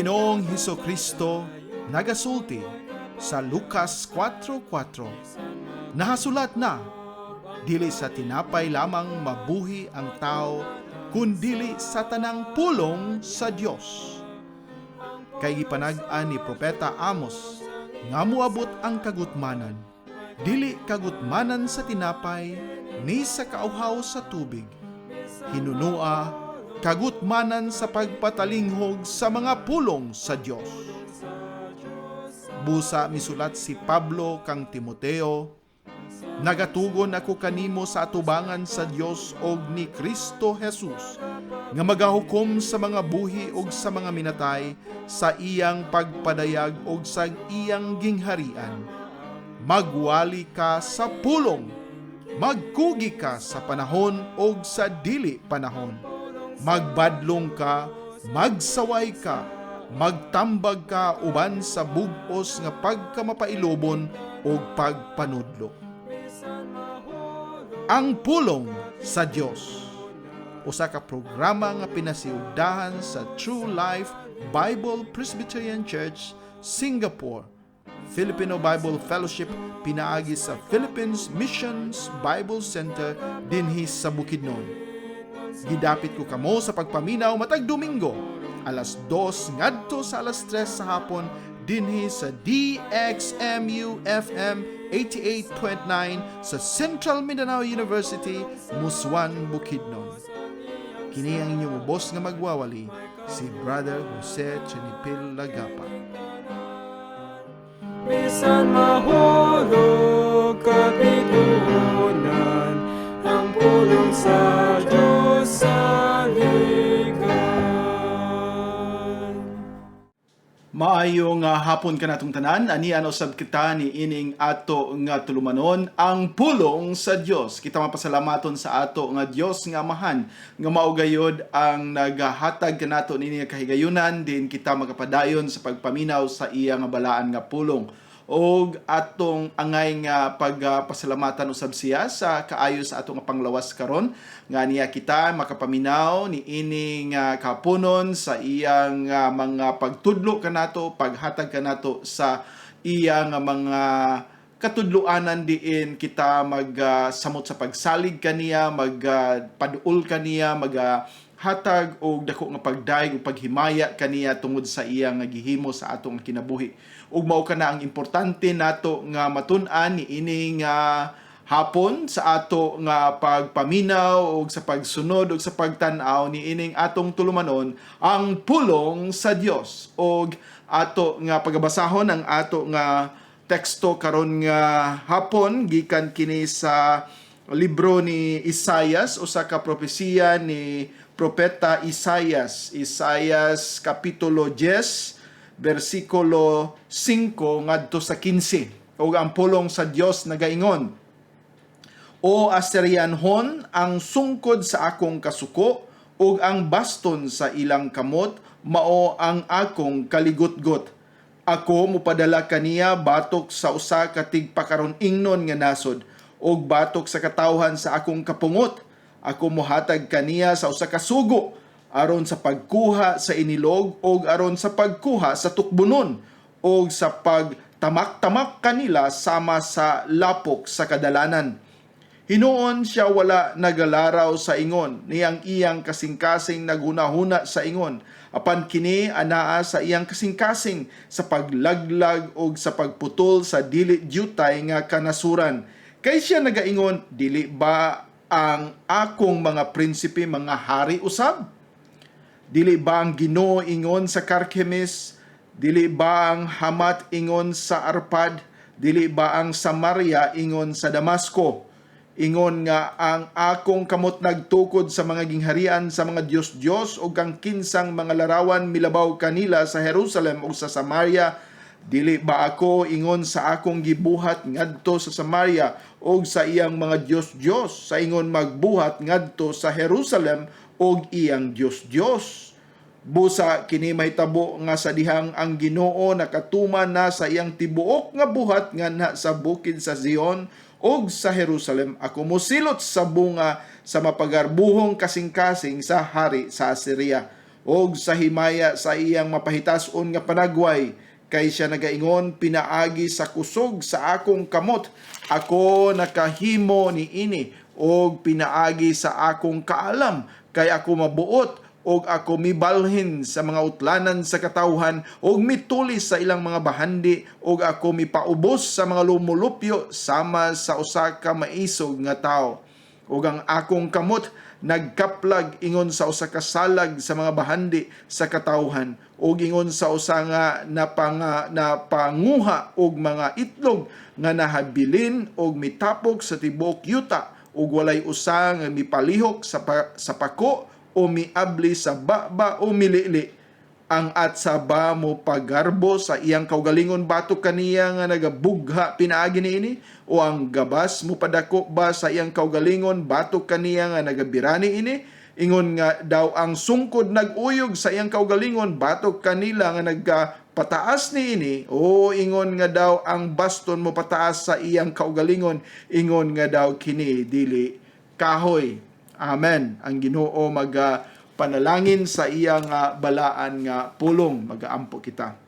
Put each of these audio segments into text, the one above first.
Ginoong Hesukristo nagasulti sa Lucas 4:4. Nahasulat na, dili sa tinapay lamang mabuhi ang tao, kundili sa tanang pulong sa Dios. Kay gipanag-an ni Propeta Amos, nga muabot ang kagutmanan, dili kagutmanan sa tinapay, ni sa kauhaw sa tubig. Hinunua, kagutmanan sa pagpatalinghog sa mga pulong sa Dios. Busa misulat si Pablo kang Timoteo, nagatugon ako kanimo sa atubangan sa Dios og ni Kristo Jesus, nga magahukom sa mga buhi og sa mga minatay sa iyang pagpadayag og sa iyang gingharian. Magwali ka sa pulong, magkugi ka sa panahon og sa dili panahon. Magbadlong ka, magsaway ka, magtambag ka uban sa bug-os nga pagkamapailobon o pagpanudlo. Ang pulong sa Dios, usa ka programa nga pinasiugdahan sa True Life Bible Presbyterian Church, Singapore, Filipino Bible Fellowship pinaagi sa Philippines Missions Bible Center dinhi sa Bukidnon. Gidapit ko kamo sa pagpaminaw matag Domingo, alas 2 ngadto sa alas 3 sa hapon dinhi sa DXMU FM 88.9 sa Central Mindanao University, Muswan, Bukidnon. Kini ang inyong ubos nga magwawali, si Brother Jose Chenipil Lagapa. Bisan mahulog kapitunan, ang pulong sa Diyos sa ligan. Maayong hapon ka natong tanan, anian usab kita ni ining ato nga tulumanon, ang pulong sa Dios. Kita mapasalamaton sa ato nga Dios nga amahan, nga maugayod ang nagahatag kanato nini nga kahigayunan, din kita magapadayon sa pagpaminaw sa iya nga balaan nga pulong. Og atong angay nga pagpasalamatan usab siya sa kaayo sa atong panglawas karon, nga niya kita makapaminaw ni ining kapunon sa iyang mga pagtudlo kanato, paghatag kanato sa iyang mga katudluanan diin kita magsamot sa pagsalig kaniya, magpaduol kaniya, hatag og dako nga pagdaig ug paghimaya kaniya tungod sa iyang gihimo sa atong kinabuhi. Ug mao kana ang importante nato nga matun-an ni ining hapon sa ato nga pagpaminaw ug sa pagsunod ug sa pagtan-aw ni ining atong tulumanon, ang pulong sa Dios. Og ato nga pagabasahon ang ato nga teksto karon nga hapon gikan kini sa libro ni Isaias, usa ka propesiya ni Propeta Isaias kapitulo 10 versikulo 5 ngadto sa 15. Og ang pulong sa Dios nagaingon, O Assyrianhon, ang sungkod sa akong kasuko ug ang baston sa ilang kamot mao ang akong kaligutgot. Ako mupadala kaniya batok sa usa ka tigpakaron ingnon nga nasod ug batok sa katawhan sa akong kapungot. Ako mohatag kaniya sa usa ka sugo aron sa pagkuha sa inilog og aron sa pagkuha sa tukbunon og sa pagtamak-tamak kanila sama sa lapok sa kadalanan. Hinuon siya wala nagalaraw sa ingon, niyang iyang kasing-kasing naghunahuna sa ingon, apan kini anaa sa iyang kasing-kasing sa paglaglag og sa pagputol sa dili dyutay nga kanasuran. Kay siya nagaingon, dili ba ang akong mga prinsipe mga hari usab? Dili ba ang Ginoo ingon sa Karkemis? Dili ba ang Hamat ingon sa Arpad? Dili ba ang Samaria ingon sa Damasco? Ingon nga ang akong kamot nagtukod sa mga gingharian sa mga Diyos-Diyos o kang kinsang mga larawan milabaw kanila sa Jerusalem o sa Samaria. Dili ba ako ingon sa akong gibuhat ngadto sa Samaria o sa iyang mga Diyos-Diyos sa ingon magbuhat ngadto sa Jerusalem og iyang Diyos-Diyos. Busa kini mahitabo nga sa dihang ang Ginoo nakatuman na sa iyang tibuok nga buhat nga na sa bukid sa Zion og sa Jerusalem. Ako mosilot sa bunga sa mapagarbuhong kasing-kasing sa hari sa Assyria. og sa himaya sa iyang mapahitas-on nga panagway. Kay siya nagaingon, pinaagi sa kusog sa akong kamot, ako nakahimo ni ini, og pinaagi sa akong kaalam, kay ako mabuot, og ako mibalhin sa mga utlanan sa katawhan, og mitulis sa ilang mga bahandi, og ako mipaubos sa mga lumulupyo, sama sa usa ka maisog nga tao. Og ang akong kamot nagkaplag ingon sa usa ka salag sa mga bahandi sa katawhan, og ingon sa usa nga napanguha og mga itlog nga nahabilin og mitapok sa tibuok yuta, ug walay usa nga mipalihok sa pako o miabli sa baba o milili. Ang atsa ba mo pagarbo sa iyang kaugalingon batok kaniya nga nagabugha pinaagi niini, o ang gabas mo padako ba sa iyang kaugalingon batok kaniya nga nagabirani ini? Ingon nga daw ang sungkod naguyog sa iyang kaugalingon batok kanila nga nagpataas niini, o ingon nga daw ang baston mo pataas sa iyang kaugalingon, ingon nga daw kini dili kahoy. Amen. Ang Ginoo panalangin sa iyang balaan nga pulong, magaampo kita.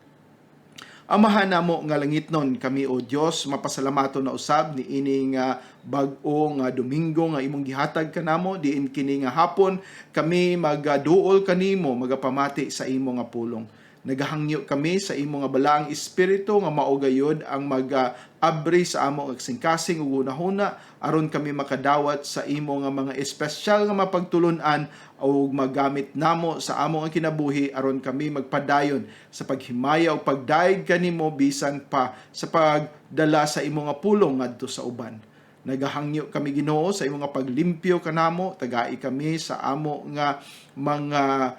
Amahan namo nga langitnon kami o Dios, mapasalamaton na usab ni ining bag-o nga Domingo nga imong gihatag kanamo, diin kini nga hapon kami magaduol kanimo, magapamati sa imo nga pulong. Nagahangyo kami sa imo nga balaang espiritu nga maugayod ang abri sa amo nga singkasing ug hunahuna, aron kami makadawat sa imo nga mga espesyal nga mapagtulunan o magamit namo sa amo nga kinabuhi, aron kami magpadayon sa paghimaya o pagdaig kanimo bisan pa sa pagdala sa imo nga pulong ngadto sa uban. Nagahangyo kami Ginoo sa imo nga paglimpyo kanamo, tagai kami sa amo nga mga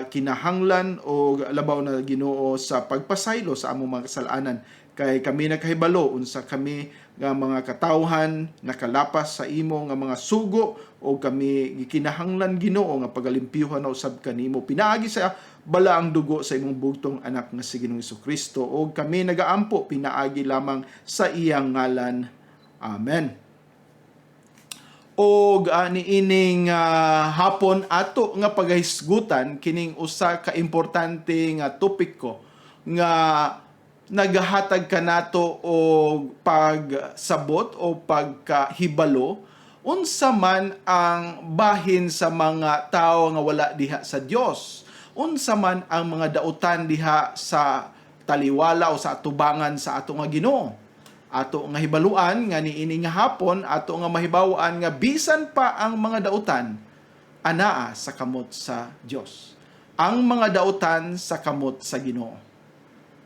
kinahanglan o labaw na Ginoo sa pagpasaylo sa amo mga kasalanan. Kay kami nakahibalo unsa kami nga mga katawhan nakalapas sa imo nga mga sugo, o kami gikinahanglan Ginoo nga pagalimpyuhan na usab kanimo pinaagi sa balaang dugo sa imong bugtong anak nga si Ginoong Jesucristo, o kami nagaampo pinaagi lamang sa iyang ngalan. Amen. O niining hapon ato nga pagahisgutan kining usa ka importante nga topiko nga nagahatag kanato og pagsabot o pagkahibalo unsa man ang bahin sa mga tao nga wala diha sa Dios, unsa man ang mga dautan diha sa taliwala o sa atubangan sa ato nga Ginoo. Ato nga hibaluan nga niini nga hapon, ato nga mahibaw-an nga bisan pa ang mga dautan anaa sa kamot sa Dios. Ang mga dautan sa kamot sa Ginoo.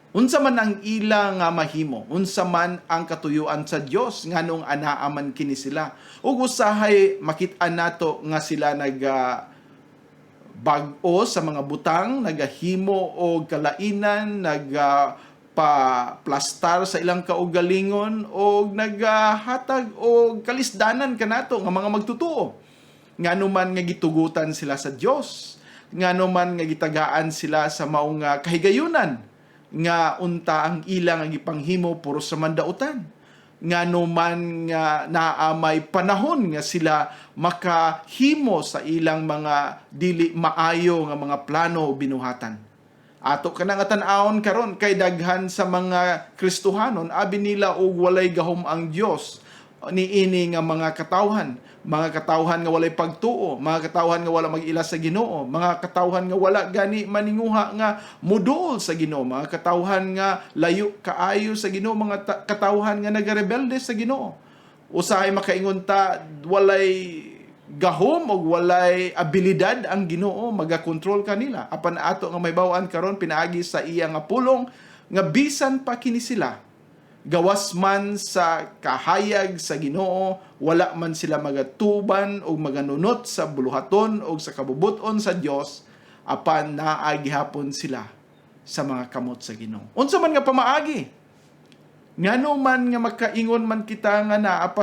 Unsa man ang ila nga mahimo, unsa man ang katuyuan sa Dios nganong anaa man kini sila. Ug usahay makit-an nato nga sila bag-o sa mga butang, nagahimo og kalainan, plastar sa ilang kaugalingon, o naghatag og kalisdanan kanato nga mga magtutuo. Ngano man nga gitugutan sila sa Dios, ngano man nga gitagaan sila sa maong kahigayunan, nga unta ang ilang nga gipanghimo puro sa mandautan. Ngano man nga naamay panahon nga sila makahimo sa ilang mga dili maayo nga mga plano o binuhatan. Ato ka nga tan-awon karon kay daghan sa mga Kristohanon abi nila og walay gahom ang Dios niini nga mga katawhan nga walay pagtuo, mga katawhan nga wala mag-ila sa Ginoo, mga katawhan nga wala gani maninguha nga muduol sa Ginoo, mga katawhan nga layo kaayo sa Ginoo, mga katawhan nga nagarebelde sa Ginoo. Usahay makaingon ta walay gahom o walay abilidad ang Ginoo magakontrol kanila. Apan ato nga may bawaan karon pinaagi sa iya nga pulong nga bisan pa kini sila gawas man sa kahayag sa Ginoo, wala man sila magatuban o maganunot sa buluhaton o sa kabubuton sa Dios, apan naagi hapon sila sa mga kamot sa Ginoo. Unsa man nga pamaagi? Ngano man nga makaingon man kita nga naa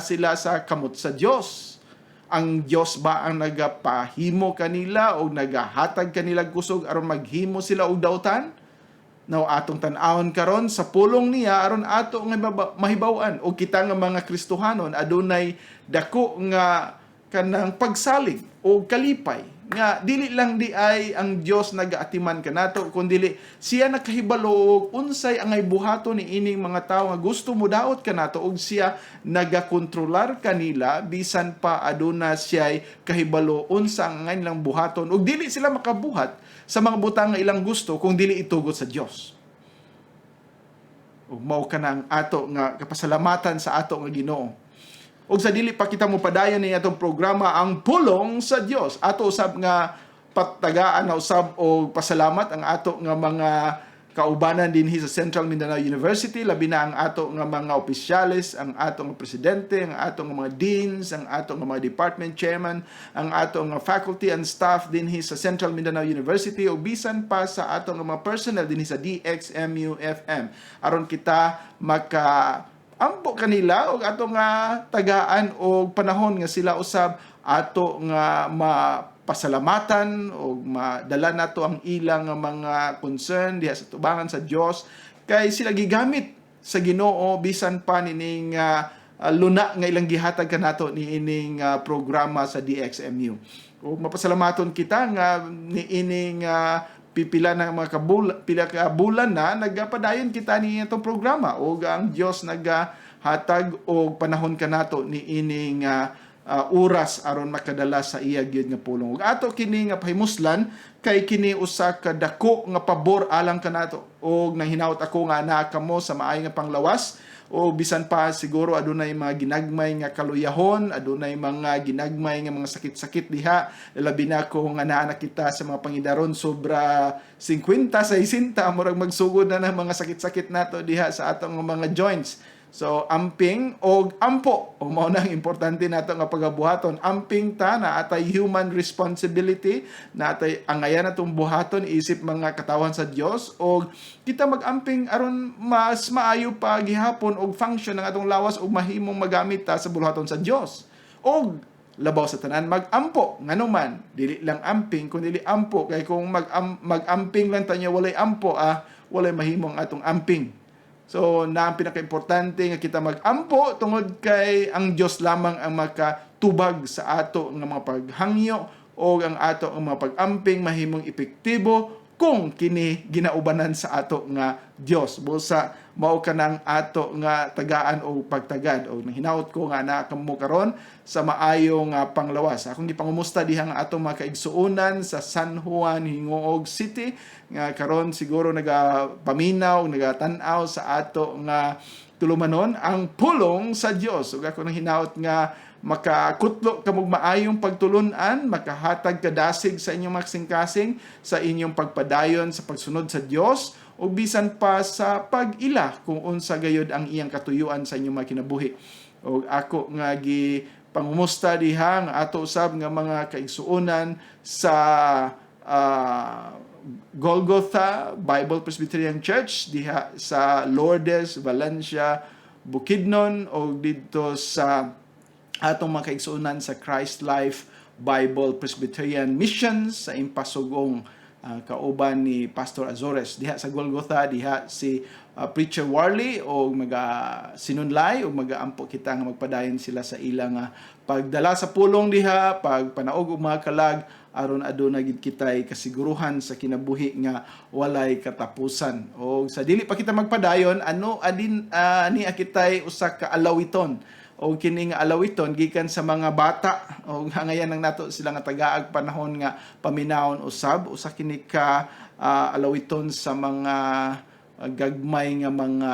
sila sa kamot sa Dios. Ang Dios ba ang nagapahimo kanila o nagahatag kanila kusog aron maghimo sila og dautan? Now atong tan-awon karon sa pulong niya aron ato nga mahibaw-an o kita nga mga Kristohanon adunay dako nga kanang pagsalig o kalipay nga dili lang di ay ang Dios nagaatiman kanato kundi siya nakahibalo og unsay angay buhaton ni ining mga tawo nga gusto mo daot kanato og siya nagakontrolar kanila bisan pa aduna siya'y kahibalo unsa ang angay nilang buhaton ug dili sila makabuhat sa mga butang nga ilang gusto kung dili itugot sa Dios. Ug mao kana ang ato nga kapasalamatan sa ato nga Ginoo. Ug sa dili pa kita mo padayon ni atong programa ang pulong sa Dios. Ato usab nga patagaan na usab og pasalamat ang ato nga mga kaubanan dinhi sa Central Mindanao University, labi na ang ato nga mga opisyales, ang ato nga presidente, ang ato nga mga deans, ang ato nga mga department chairman, ang ato nga faculty and staff dinhi sa Central Mindanao University ug bisan pa sa ato nga mga personnel dinhi sa DXMU-FM aron kita ampo kanila og ato nga tagaan og panahon nga sila usab ato nga mapasalamatan og madala nato ang ilang nga mga concern diha sa tubangan sa Dios kay sila gigamit sa Ginoo bisan pa nining luna nga ilang gihatag kanato niining programa sa DXMU. Ug mapasalamaton kita nga niining pipila na mga pila ka bulan na nagpadayon kita ni itong programa o ang Dios naghatag og panahon kanato ni ining oras aron makadala sa iya gyud nga pulong. Ug ato kini nga pahimuslan kay kini usa ka dako nga pabor alang kanato og nanghinaot ako nga naa kamo sa maay nga panglawas o bisan pa siguro adunay mga ginagmay nga kaluyahon, adunay mga ginagmay nga mga sakit-sakit diha, labi na kung anaa kita sa mga pangidaron sobra 50 sa 60 murag magsugod na ng mga sakit-sakit nato diha sa atong mga joints. So amping og ampo o mao nang importante nato nga pagabuhaton. Amping ta na atay human responsibility na atay angayan natong buhaton isip mga katawan sa Dios og kita magamping aron mas maayo pa gihapon og function ng atong lawas og mahimong magamit ta sa buhaton sa Dios. Og labaw sa tanan magampo nganuman dili lang amping kundi ampo kay kung magamping lang tanya walay ampo walay mahimong atong amping. So, na ang pinaka-importante nga kita mag-ampo tungod kay ang Dios lamang ang makatubag sa ato nga mga paghangyo o ang ato nga mga pag-amping mahimong epektibo kung kini ginaubanan sa ato nga Dios. Busa mao kanang ato nga tagaan o pagtagad o hinaut ko nga naa kamo karon sa maayo nga panglawas. Akong gipangumusta diha nga ato mga kaigsuonan sa San Juan Hingoog City nga karon siguro nagapaminaw, nagatanaw sa ato nga tulumanon ang pulong sa Dios. Ug ako nang hinaut nga makakutlo kamog maayong pagtulunan, makahatag kadasig sa inyong maksing-kasing, sa inyong pagpadayon sa pagsunod sa Dios, o bisan pa sa pag-ila kung unsa gayud ang iyang katuyuan sa inyong mga kinabuhi. O ako nga pangumusta diha nga ato usab nga mga kaigsuonan sa Golgotha Bible Presbyterian Church diha sa Lourdes, Valencia, Bukidnon o dito sa atong mga kaigsuonan sa Christ Life Bible Presbyterian Missions sa Impasugong kauban ni Pastor Azores. Diha sa Golgotha, diha si Preacher Warley o sinunlay o mag-aampo kita nga magpadayon sila sa ilang pagdala sa pulong diha, pagpanaog og mga kalag aron aduna gid kitay kasiguruhan sa kinabuhi nga walay katapusan. O sa dili pa kita magpadayon, ani akitay usa ka alawiton o kining alawiton gikan sa mga bata o hangayan nang nato sila nga tagaag panahon nga paminawon usab usa kini ka alawiton sa mga gagmay nga mga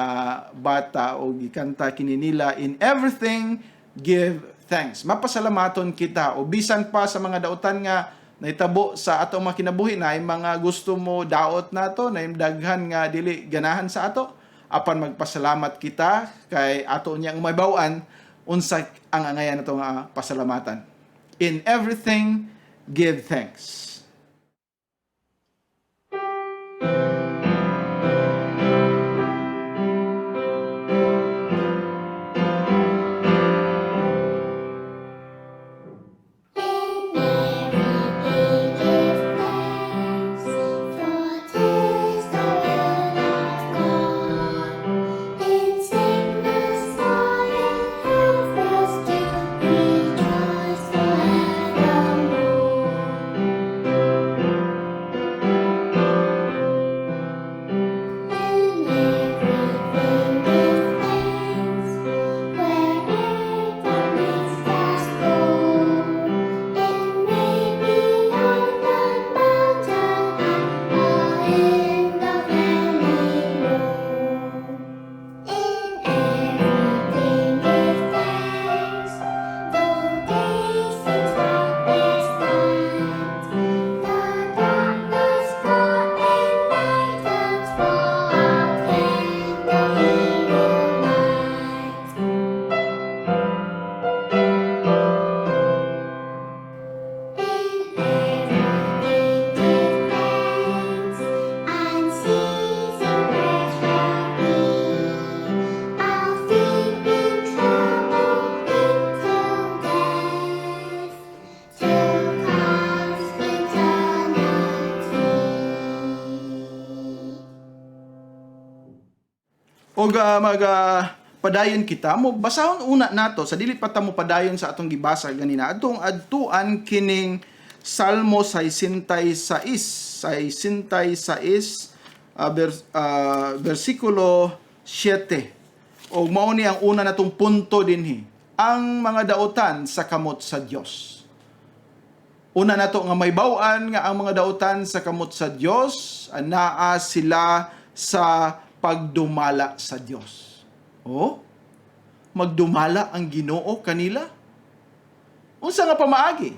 bata o gikanta kini nila, in everything give thanks. Mapasalamaton kita o bisan pa sa mga dautan nga naitabo sa atong mga kinabuhi na mga gusto mo daot nato na daghan nga dili ganahan sa ato, apan magpasalamat kita kay ato niyang maybawaan unsa ang angayan nato nga pasalamatan. In everything give thanks. Rejoice forever. O padayon kita mo basahon una nato sa dili pa ta mo padayon sa atong gibasa ganina atong adtuan kining Salmo 66 versikulo 7. O mao ni ang una natong punto dinhi, ang mga dautan sa kamot sa Dios. Una nato nga may baw-an nga ang mga dautan sa kamot sa Dios naa sila sa pagdumala sa Dios. Oh, magdumala ang Ginoo kanila? Unsa nga pamaagi?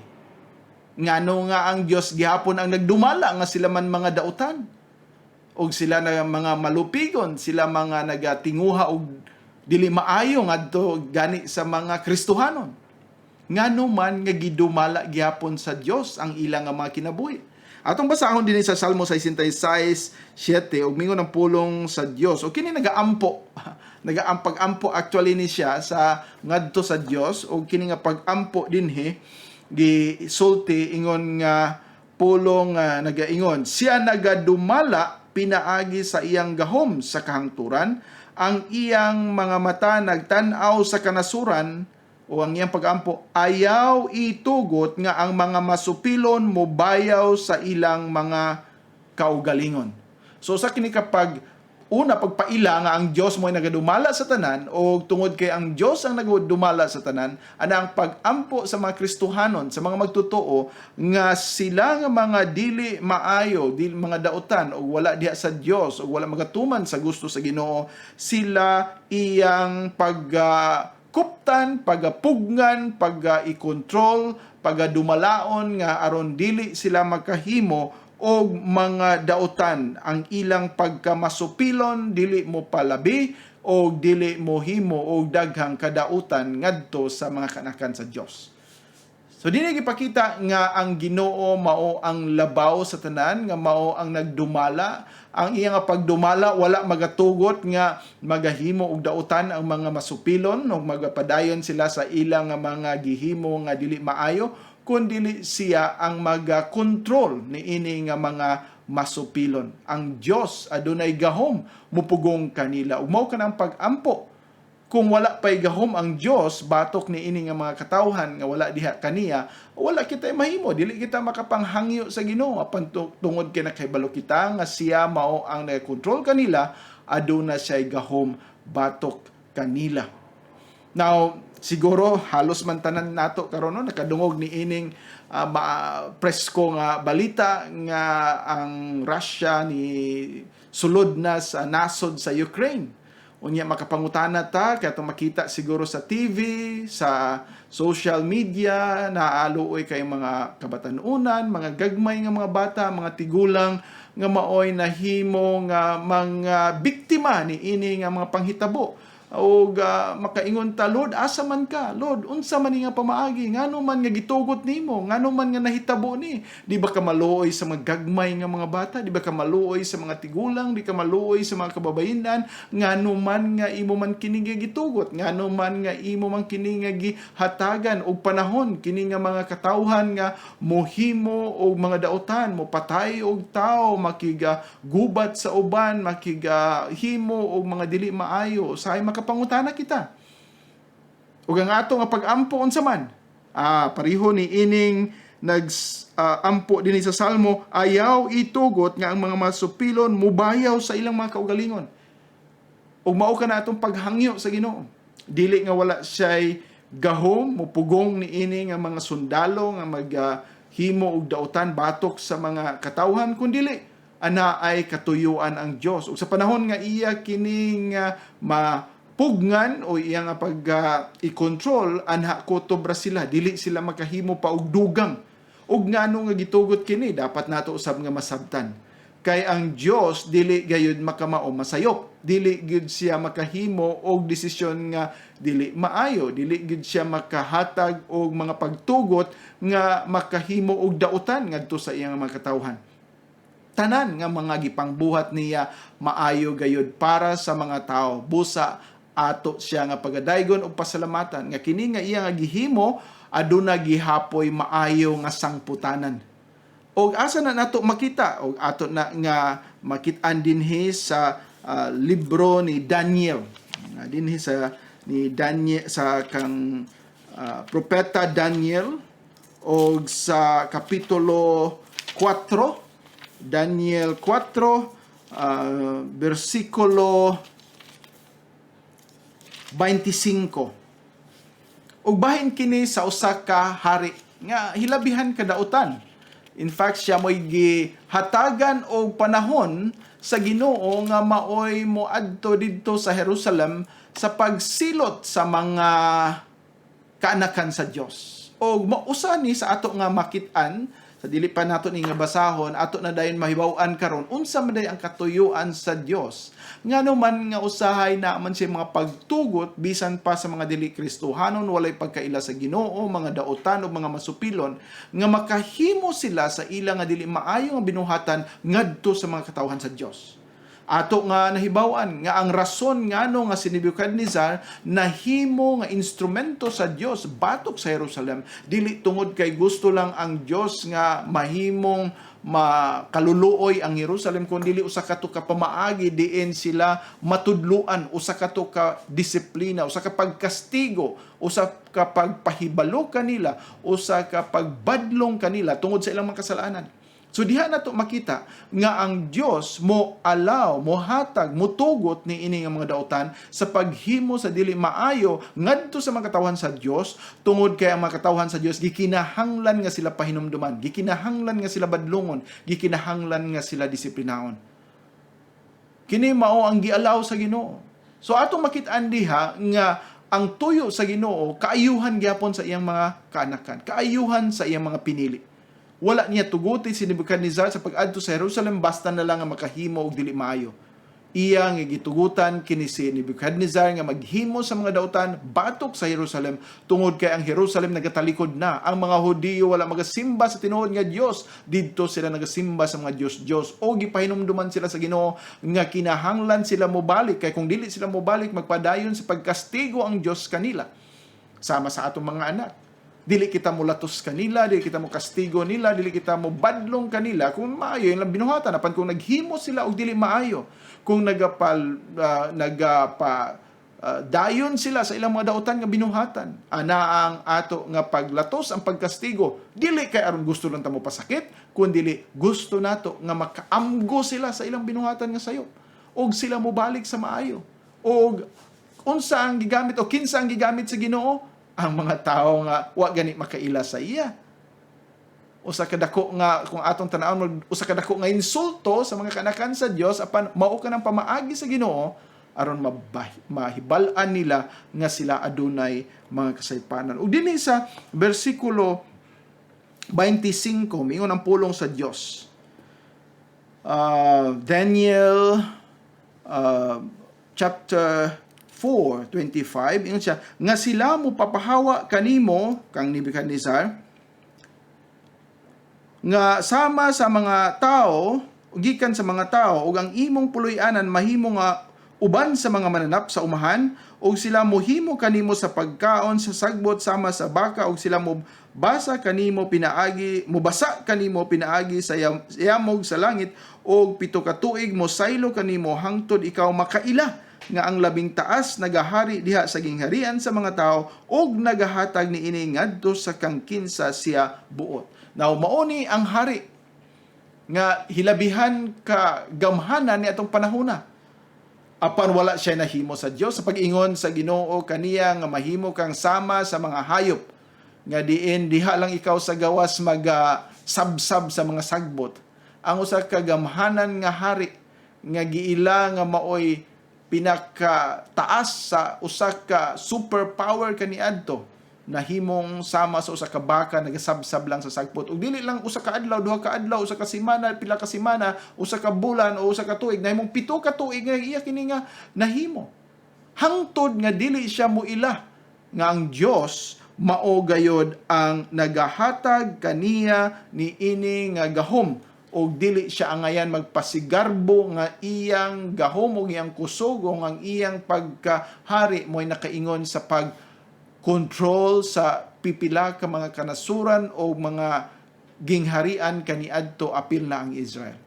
Ngano nga ang Dios gihapon ang nagdumala nga sila man mga dautan? Og sila na mga malupigon, sila mga nagatinguha og dili maayo ngadto gani sa mga Kristohanon. Ngano man nga gidumala gihapon sa Dios ang ilang nga mga kinabuhi. Atong basahon din sa Salmo 66:7 og mingon ang pulong sa Dios. O kini nagaampo. Nagaampag-ampo actually ni siya sa ngadto sa Dios og kini nga pag-ampo dinhi gisulti ingon nga pulong nagaingon. Siya nagadumala pinaagi sa iyang gahom sa kahangturan, ang iyang mga mata nagtan-aw sa kanasuran. O ang iyang pag-ampo, ayaw itugot nga ang mga masupilon mobayaw sa ilang mga kaugalingon. So sa kini kapag pagpaila nga ang Dios mo ay nagadumala sa tanan o tungod kay ang Dios ang nagadumala sa tanan, ana ang pag-ampo sa mga Kristohanon, sa mga magtotoo nga sila nga mga dili maayo, dili mga dautan o wala diha sa Dios o wala magatuman sa gusto sa Ginoo, sila iyang kuptan, pagapugngan, ikontrol, pagadumalaon nga aron dili sila makahimo og mga dautan. Ang ilang pagkamasupilon dili mo palabi o dili mo himo og daghang kadautan ngadto sa mga kanakan sa Dios. So dinhi gipakita nga ang Ginoo mao ang labaw sa tanan, nga mao ang nagdumala. Ang iya nga pagdumala wala magatugot nga magahimo og dautan ang mga masupilon o magapadayon sila sa ilang nga mga gihimo nga dili maayo, kundi siya ang maga-control niini nga mga masupilon. Ang Dios adunay gahom mupugong kanila. Ug mao kanang pag-ampo. Kung wala pay gahom ang Dios batok ni ini nga mga katawhan nga wala diha kaniya, wala kita mahimo, dili kita makapanghangyo sa Ginoo apan tungod kay nakahibalo kita nga siya mao ang nag-control kanila, aduna siya gahom batok kanila. Now, siguro halos man tanan nato karon nakadungog ni ining presko nga balita nga ang Russia ni sulod na sa nasod sa Ukraine. Unya makapangutana ta kaya makita siguro sa TV, sa social media, naaluoy kay mga kabatanunan, mga gagmay nga mga bata, mga tigulang nga maoy nahimo nga mga biktima ni ini nga mga panghitabo. O makaingon ta, Lord, asa man ka? Lord, unsa man nga pamaagi? Ngano man nga gitugot nimo? Ngano man nga nahitabo ni? Di ba ka maluoy sa mga gagmay nga mga bata? Di ba ka maluoy sa mga tigulang? Di ka maluoy sa mga kababayenan? Ngano man nga imo man kini nga gitugot? Ngano man nga imo man kini nga gihatagan og panahon kini nga mga katawhan nga mohimo og mga dautan, mo patay og tao, makiga gubat sa uban, makiga himo og mga dili maayo. Say makapangutana kita. Ug ang ato nga pag-ampo unsa man? Pareho ni ining ampo dinhi sa Salmo, ayaw itugot nga ang mga masupilon mubayaw sa ilang mga kaugalingon. Ug mao kana atong paghangyo sa Ginoo. Dili nga wala siya'y gahom mupugong ni ini nga mga sundalo nga maghimo og dautan batok sa mga katawhan, kundi ana ay katuyuan ang Dios. Ug sa panahon nga iya kining pugnan o iya nga i-control, anha kotobra sila, dili sila makahimo pa og dugang. Ug ngano nga gitugot kini, dapat nato usab nga masabtan. Kay ang Dios dili gayud makamao masayop, dili gid siya makahimo og desisyon nga dili maayo, dili gid siya makahatag og mga pagtugot nga makahimo og dautan ngadto sa iyang mga katawhan. Tanan nga mga gipangbuhat niya maayo gayud para sa mga tao. Busa ato siya nga pagadaygon og pasalamatan nga kini nga iya nga gihimo aduna gihapoy maayo nga sangputanan. Og asa na nato makita og ato na nga makit-an dinhi sa libro ni Daniel. Dinhi sa ni Daniel sa kang propeta Daniel o sa kapitulo 4, Daniel 4, versikulo 25. Ug bahin kini sa usa ka hari nga hilabihan kadautan. In fact, siya mo'y gihatagan og panahon sa Ginoo nga maoy moadto didto sa Jerusalem sa pagsilot sa mga kaanakan sa Dios. O mausa ni sa ato nga makit-an sa dili pa nato ni nga basahon, ato na dayon mahibaw-an karon unsa man day ang katuyuan sa Dios. Ngano man nga usahay na man siya mga pagtugot bisan pa sa mga dili Kristohanon walay pagkaila sa Ginoo, mga daotan o mga masupilon nga makahimo sila sa ilang nga dili maayo nga binuhatan ngadto sa mga katawhan sa Dios. Ato nga nahibaw-an nga ang rason ngano nga si Nebuchadnezzar nahimo nga instrumento sa Dios batok sa Jerusalem dili tungod kay gusto lang ang Dios nga mahimong makaluluoy ang Jerusalem kundi usa ka to ka pamaagi diin sila matudluan, usa ka to ka disiplina, usa ka pagkastigo, usa ka pagpahibalo kanila, usa ka pagbadlong kanila tungod sa ilang mga kasalanan. So diha nato makita nga ang Dios mo allow, mo hatag, mo tugot ni ini nga mga daotan sa paghimo sa dili maayo ngadto sa mga katawhan sa Dios tungod kay ang mga katawhan sa Dios gikinahanglan nga sila pahinumduman, gikinahanglan nga sila badlongon, gikinahanglan nga sila disiplinahon. Kini mao ang giallow sa Ginoo. So atong makit-an diha nga ang tuyo sa Ginoo kaayuhan gyapon sa iyang mga kaanakan, kaayuhan sa iyang mga pinili. Wala niya tuguti si Nebuchadnezzar sa pag-adto sa Jerusalem basta na lang nga makahimo og dili maayo. Iya nga gitugutan kini si Nebuchadnezzar nga maghimo sa mga daotan batok sa Jerusalem tungod kay ang Jerusalem nagatalikod na. Ang mga Hudiyo wala magasimba sa tinuod nga Dios, didto sila nagasimba sa mga Dios o gipahinumduman sila sa Ginoo nga kinahanglan sila mobalik kay kung dili sila mobalik magpadayon sa pagkastigo ang Dios kanila. Sama sa atong mga anak. Dili kita mo latos kanila, dili kita mo kastigo nila, dili kita mo badlong kanila kung maayo yung binuhatan. Apan kung naghimo sila og dili maayo, kung dayon sila sa ilang mga daotan nga binuhatan, ana ang ato nga paglatos, ang pagkastigo, dili kay aron gusto lang ta mo pasakit, kun dili gusto nato nga makaamgo sila sa ilang binuhatan nga sayo. Og sila mo balik sa maayo. Og unsa ang gigamit o kinsa ang gigamit sa Ginoo? Ang mga tao nga wa gani makaila sa iya. Usa ka dako nga kung atong tan-awon usa ka dako nga insulto sa mga kanakan sa Dios apan mao ka ng pamaagi sa Ginoo aron mahibal-an nila nga sila adunay mga kasaypanan. Ug dinhi sa bersikulo 25 mingon ang pulong sa Dios. Daniel chapter 4:25 ingon siya nga sila mo papahawa kanimo kang Nebuchadnezzar nga sama sa mga tao gikan sa mga tao ug ang imong puloy-anan mahimo nga uban sa mga mananap sa umahan ug sila mohimo kanimo sa pagkaon sa sagbot sama sa baka ug sila mo basa kanimo pinaagi sa yamog sa langit ug 7 ka tuig mo saylo kanimo hangtod ikaw makaila nga ang labing taas nagahari diha sa gingharian sa mga tao ug nagahatag ni ini ngadto sa kangkinsa siya buot. Now mauni ang hari nga hilabihan ka gamhanan ni atong panahona. Apan wala siya nahimo sa Dios sa pag-ingon sa Ginoo kaniya nga mahimo kang sama sa mga hayop nga diha lang ikaw sa gawas sabsab sa mga sagbot. Ang usa ka gamhanan nga hari nga giila nga maoy pinakataas sa usa ka superpower kaniadto nahimong sama sa usa ka baka nagasabsab lang sa sagpot ug dili lang usa ka adlaw, duha ka adlaw, usa ka semana, pila ka semana, usa ka bulan o usa ka tuig nahimong 7 ka tuig nga iya kini nga nahimo hangtod nga dili siya moila nga ang Dios mao gayod ang nagahatag kaniya ni ini nga gahom og dili siya angayan magpasigarbo nga iyang gahom og iyang kusog o ang iyang pagkahari mo'y nakaingon sa pag-control sa pipila ka mga kanasuran o mga gingharian kaniadto apil na ang Israel.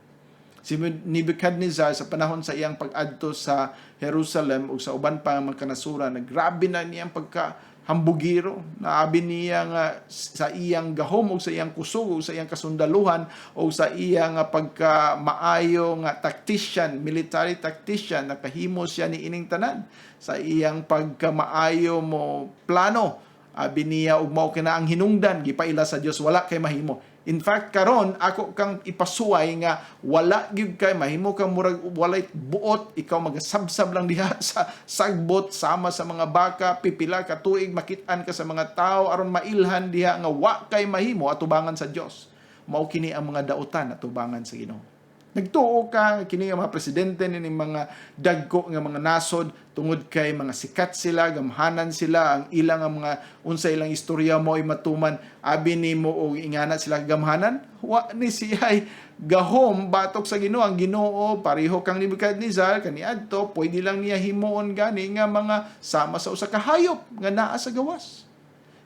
Si Nebuchadnezzar sa panahon sa iyang pag-adto sa Jerusalem o sa uban pa mga kanasuran, grabe na niyang pagkahambugiro. Naabi niya nga sa iyang gahom o sa iyang kusog o sa iyang kasundaluhan o sa iyang pagkamaayo nga tactician, military tactician, nakahimo siya ni ining tanan. Sa iyang pagkamaayo mo plano, abi niya ug mao kina ang hinungdan gipaila sa Dios, wala kay mahimo. In fact, karon ako kang ipasuway nga wala gyud kay mahimo kang murag walay buot, ikaw magasabsab lang diha sa sagbot sama sa mga baka, pipila ka tuig makit-an ka sa mga tao aron mailhan diha nga wa kay mahimo atubangan sa Dios. Mao kini ang mga dautan atubangan sa Ginoo. Nagtuo ka kini nga mga presidente ni mga dagko nga mga nasod tungod kay mga sikat sila, gamhanan sila, ang ilang mga unsa ilang istorya mo ay matuman, abi nimo og ingana sila gamhanan, wa ni siya'y gahom batok sa Ginoo. Ang Ginoo pareho kang Nebuchadnezzar kaniadto, pwede lang niya himuon gani nga mga sama sa usa ka hayop nga naa sa gawas.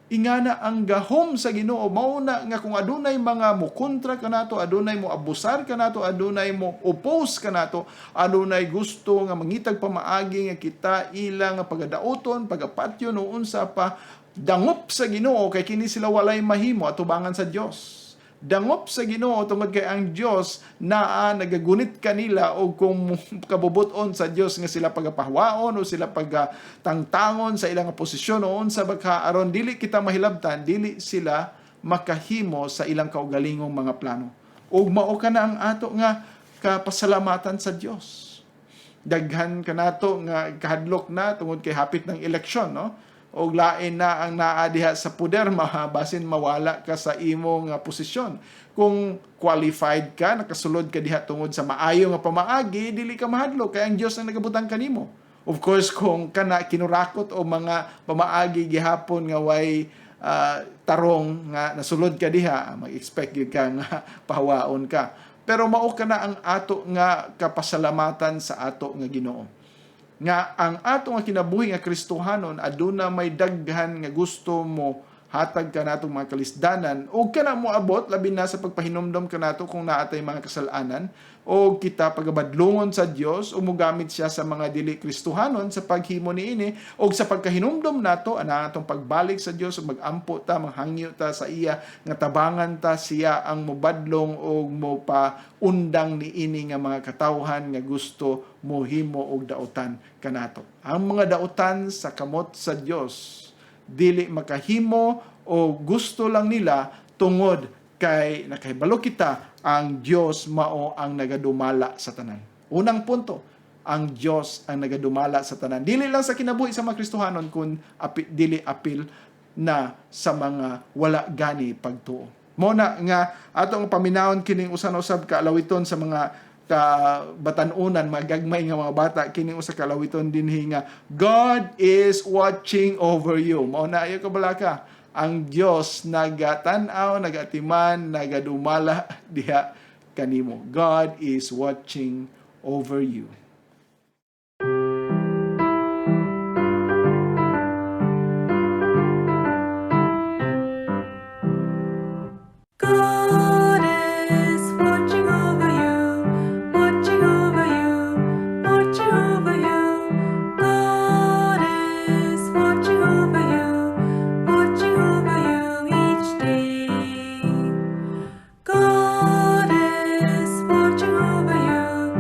Ingana ang gahom sa Ginoo mao na nga kung adunay mga mo kontra kanato, adunay mo abusar kanato, adunay mo oppose kanato, adunay gusto nga mangitag pamaagi nga kita ilang nga pagadauton, pagapatyon o unsa pa, dangop sa Ginoo kay kini sila walay mahimo atubangan sa Dios. Dangop sa Ginoo tungod kay ang Dios naa nagagunit kanila og kung kabubuton sa Dios nga sila pagapahwaon o sila pagtangtangon sa ilang posisyon o unsa baka aron dili kita mahilabtan, dili sila makahimo sa ilang kaugalingong mga plano. Ug mao kana ang ato nga kapasalamatan sa Dios. Daghan kanato nga kahadlok na tungod kay hapit ng eleksyon, no? O lain na ang naa diha sa puder, basin mawala ka sa imong posisyon. Kung qualified ka, nakasulod ka diha tungod sa maayo nga pamaagi, dili ka mahadlok kay ang Dios ang nagabutang kanimo. Of course, kung kana kinurakot o mga pamaagi gihapon nga way tarong nga nasulod ka diha, mag-expect gyud ka nga pahawaon ka. Pero mao kana ang ato nga kapasalamatan sa ato nga Ginoo. Nga ang ato nga kinabuhi nga Kristohanon aduna may daghan nga gusto mo hatag ka natong mga kalisdanan o kana mo abot labi na sa pagpahinomdom ka nato kung naatay mga kasalanan o kita pagabadlungon sa Dios o mogamit siya sa mga dili Kristohanon sa paghimo niini o sa pagkahinomdom nato ana atong pagbalik sa Dios ug magampo ta, manghangyo ta sa iya nga tabangan ta siya ang mobadlong o mo pa undang niini nga mga katawhan nga gusto mohimo og dautan kanato. Ang mga dautan sa kamot sa Dios dili makahimo o gusto lang nila tungod kay nakahibalo kita ang Dios mao ang nagadumala sa tanan. Unang punto, ang Dios ang nagadumala sa tanan. Dili lang sa kinabuhi sa mga Kristohanon kun dili apil na sa mga wala gani pagtuo. Mo na nga atong paminawon kining usa na usab ka alawiton sa mga batanunan, mga gagmay nga mga bata, kining usa ka alawiton dinhi nga God is watching over you. Mao na ayo kabalaka, ang Dios nagatan-aw, nagatiman, nagadumala diha kanimo. God is watching over you. God is watching over you, watching over you, watching over you. God is watching over you, watching over you each day. God is watching over you,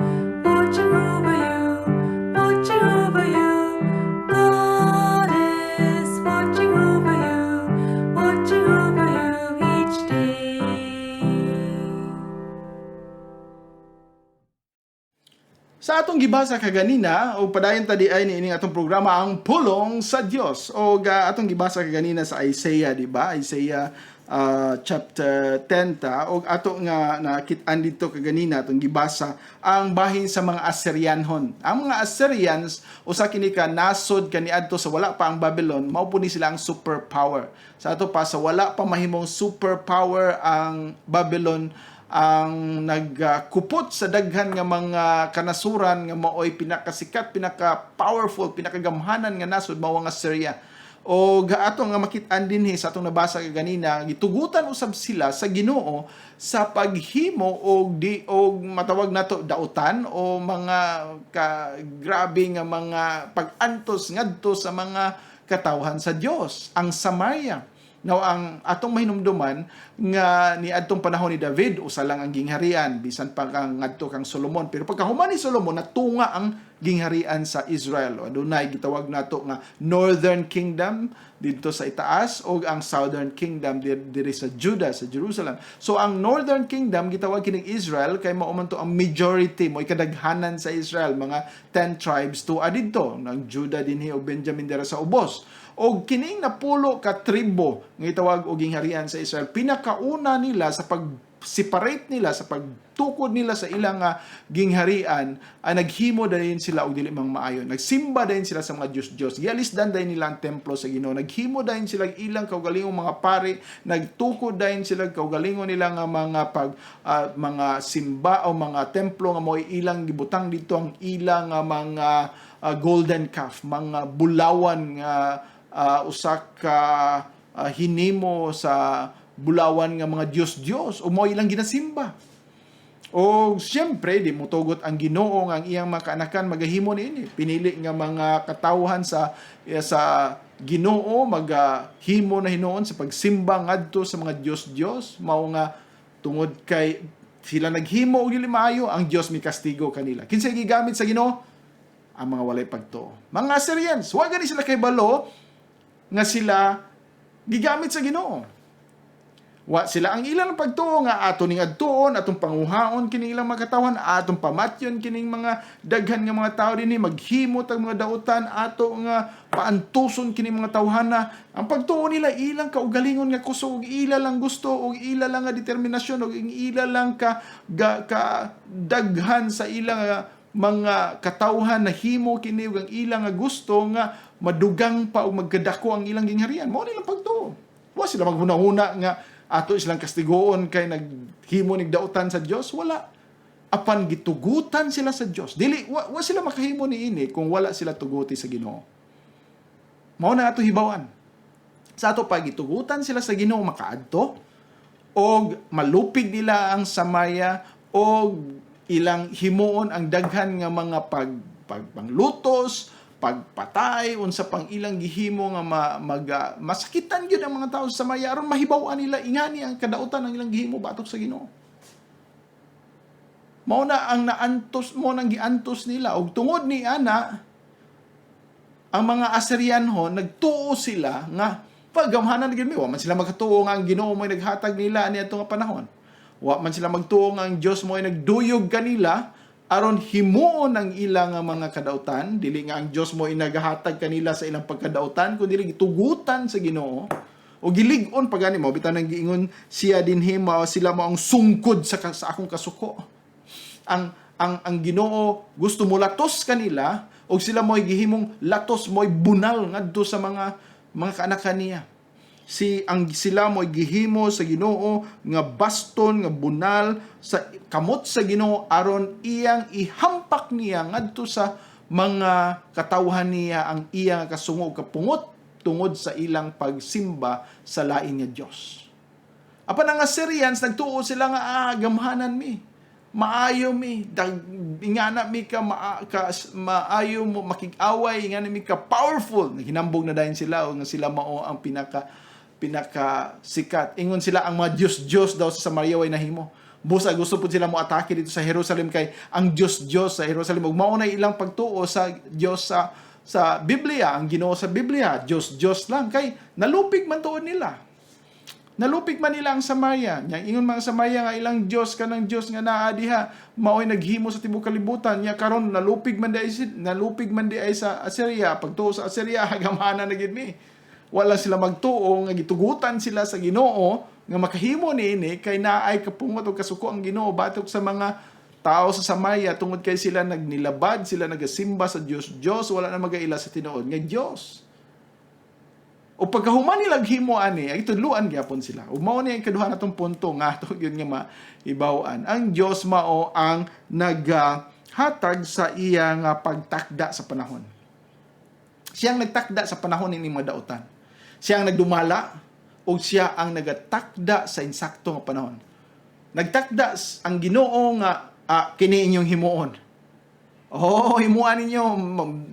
watching over you, watching over you. God is watching over you, watching over you each day. Sa atong gibasa kaganina o padayon ta di ay niining atong programa ang pulong sa Dios o atong gibasa kaganina sa Isaiah, di ba? Isaiah chapter 10 ta o ato nga nakit-an dito kaganina atong gibasa ang bahin sa mga Assyrianhon. Ang mga Assyrians usa kini ka nasod kaniadto sa wala pa ang Babylon, mao po ni sila ang superpower. Sa ato pa sa wala pa mahimong superpower ang Babylon, ang nagkupot sa daghan nga mga kanasuran nga maoy pinakasikat, pinaka-powerful, pinakagamhanan nga nasod mao ang Assyria. O ato nga makit-an dinhi sa atong nabasa ganina, gitugutan usab sila sa Ginoo sa paghimo og matawag nato dautan o mga grabe nga mga pag-antos ngadto sa mga katawhan sa Dios, ang Samaria. Now, ang atong mahinumduman nga ni adtong panahon ni David, usa lang ang gingharian, bisan pa kang ngadto kang Solomon. Pero pagkahuman ni Solomon, natunga ang gingharian sa Israel. O adunay gitawag nato nga Northern Kingdom dito sa itaas o ang Southern Kingdom diri sa Judah, sa Jerusalem. So ang Northern Kingdom gitawag kining Israel kay mao man to ang majority mo kadaghanan sa Israel, mga 10 tribes to adidto, ng Judah dinhi o Benjamin dira sa ubos. O kining napulo ka tribo nga itawag og gingharian sa Israel, pinakauna nila sa pag-separate nila, sa pagtukod nila sa ilang gingharian, ay naghimo dayon sila og dili mang maayo. Nagsimba dayon sila sa mga Diyos-Diyos. Gialisdan dayon nila ang templo sa Ginoo. Naghimo dayon sila ilang kaugalingong mga pari, nagtukod dayon sila kaugalingon nila nga mga simba o mga templo nga mo'y ilang gibutang dito ang ilang mga golden calf, mga bulawan nga usa ka hinimo sa bulawan nga mga Diyos-Diyos o mo ilang ginasimba. O siyempre di mo tugot ang Ginoo nga ang iyang mga kaanakan magahimo niini. Pinili nga mga katawhan sa Ginoo maghimo na hinuon sa pagsimba ngadto sa mga Diyos-Diyos, mao nga tungod kay sila naghimo og dili maayo, ang Dios mi kastigo kanila. Kinsay gigamit sa Ginoo? Ang mga walay pagtuo. Mga Assyrians, wa gani sila kay balo nga sila gigamit sa Ginoo. Wa sila ang ilang pagtuo nga ato ning adtuon, atong panguhaon kining ilang mga katawan, atong pamatyon kining mga daghan nga mga tao dinhi, maghimo tag mga dautan, ato nga paantuson kining mga tawhana. Ang pagtuo nila ilang kaugalingon nga kusog, ila lang gusto og ila lang nga determinasyon og ila lang ka daghan sa ilang mga katawhan na himo kini ug ang ilang nga gusto nga madugang pa o magkadako ang ilang gingharian. Mao nilang pagtuo. Wa sila maghuna-huna nga ato silang kastigoon kay naghimo nig dautan sa Dios. Wala. Apan gitugutan sila sa Dios. Dili wa sila makahimo niini kung wala sila tuguti sa Ginoo. Mao na ato hibawan. Sa ato pag gitugutan sila sa Ginoo makaadto og malupig nila ang Samaria og ilang himuon ang daghan nga mga panglutos, pagpatay, unsa pang ilang gihimo nga masakitan gyud ang mga tao sa Samaria aron mahibaw-an nila ingani ang kadautan ng ilang gihimo batok sa Ginoo. Mao na ang naantos mo nang giantos nila og tungod ni ana ang mga Assyrianhon nagtuo sila nga pagamhanan gyud mi wa man sila magatuo nga ang Ginoo mo'y naghatag nila ani adto nga panahon. Wa man sila magtuo nga ang Dios mo'y nagduyog kanila aron himuon ang ilang mga kadautan, dili nga ang Dios mo inagahatag kanila sa ilang pagkadautan, kundi gitugutan sa Ginoo o gilig-on pagani mo bitan nang giingon siya dinhi mao sila mao ang sungkod sa akong kasuko. Ang Ginoo gusto mo latos kanila o sila mo'y gihimong latos mo'y bunal ngadto sa mga kaanak niya. Sila mo'y gihimo sa Ginoo nga baston nga bunal sa kamot sa Ginoo aron iyang ihampak niya ngadto sa mga katawhan niya ang iyang kasungog kapungot tungod sa ilang pagsimba sa lain nga Dios. Apan ang Assyrians nagtuo sila nga gamhanan mi. Maayo mi, ingana mi ka maayo mo makig-away, ingana mi ka powerful. Hinambog na dayon sila o nga sila mao ang pinaka sikat. Ingon sila ang mga Diyos daw sa Samaria way nahimo. Busa gusto pud sila mo atake dito sa Jerusalem kay ang Diyos sa Jerusalem ug mao na ilang pagtuo sa Dios sa Biblia, ang Ginoo sa Biblia, Diyos lang kay nalupig man tuod nila. Nalupig man nila ang Samaria. Nya ingon mga Samaria nga ilang Dios kanang Dios nga naa diha mao'y naghimo sa tibuok kalibutan. Nya karon nalupig man di ay sa Assyria. Pagtuo sa Assyria gamhanan na gid mi. Wala sila magtuo nga gitugutan sila sa Ginoo nga makahimo niini kay naay kapungot og kasuko ang Ginoo batok sa mga tao sa Samaria tungod kay sila nagnilabad, sila nagasimba sa Diyos, wala na magaila sa tinuod nga Dios. O pagkahuman nila himo ani ay tudluan gyapon sila. O mao ni ang kaduha natong punto nga ato gyud nga maibaw-an. Ang Dios mao ang naghatag sa iya nga pagtakda sa panahon. Siyang nagtakda sa panahon ini mga dautan. Siya ang nagdumala o siya ang nagatakda sa insakto nga panahon. Nagtakda ang Ginoo nga kini inyong himuon. Oh, himuan ninyo,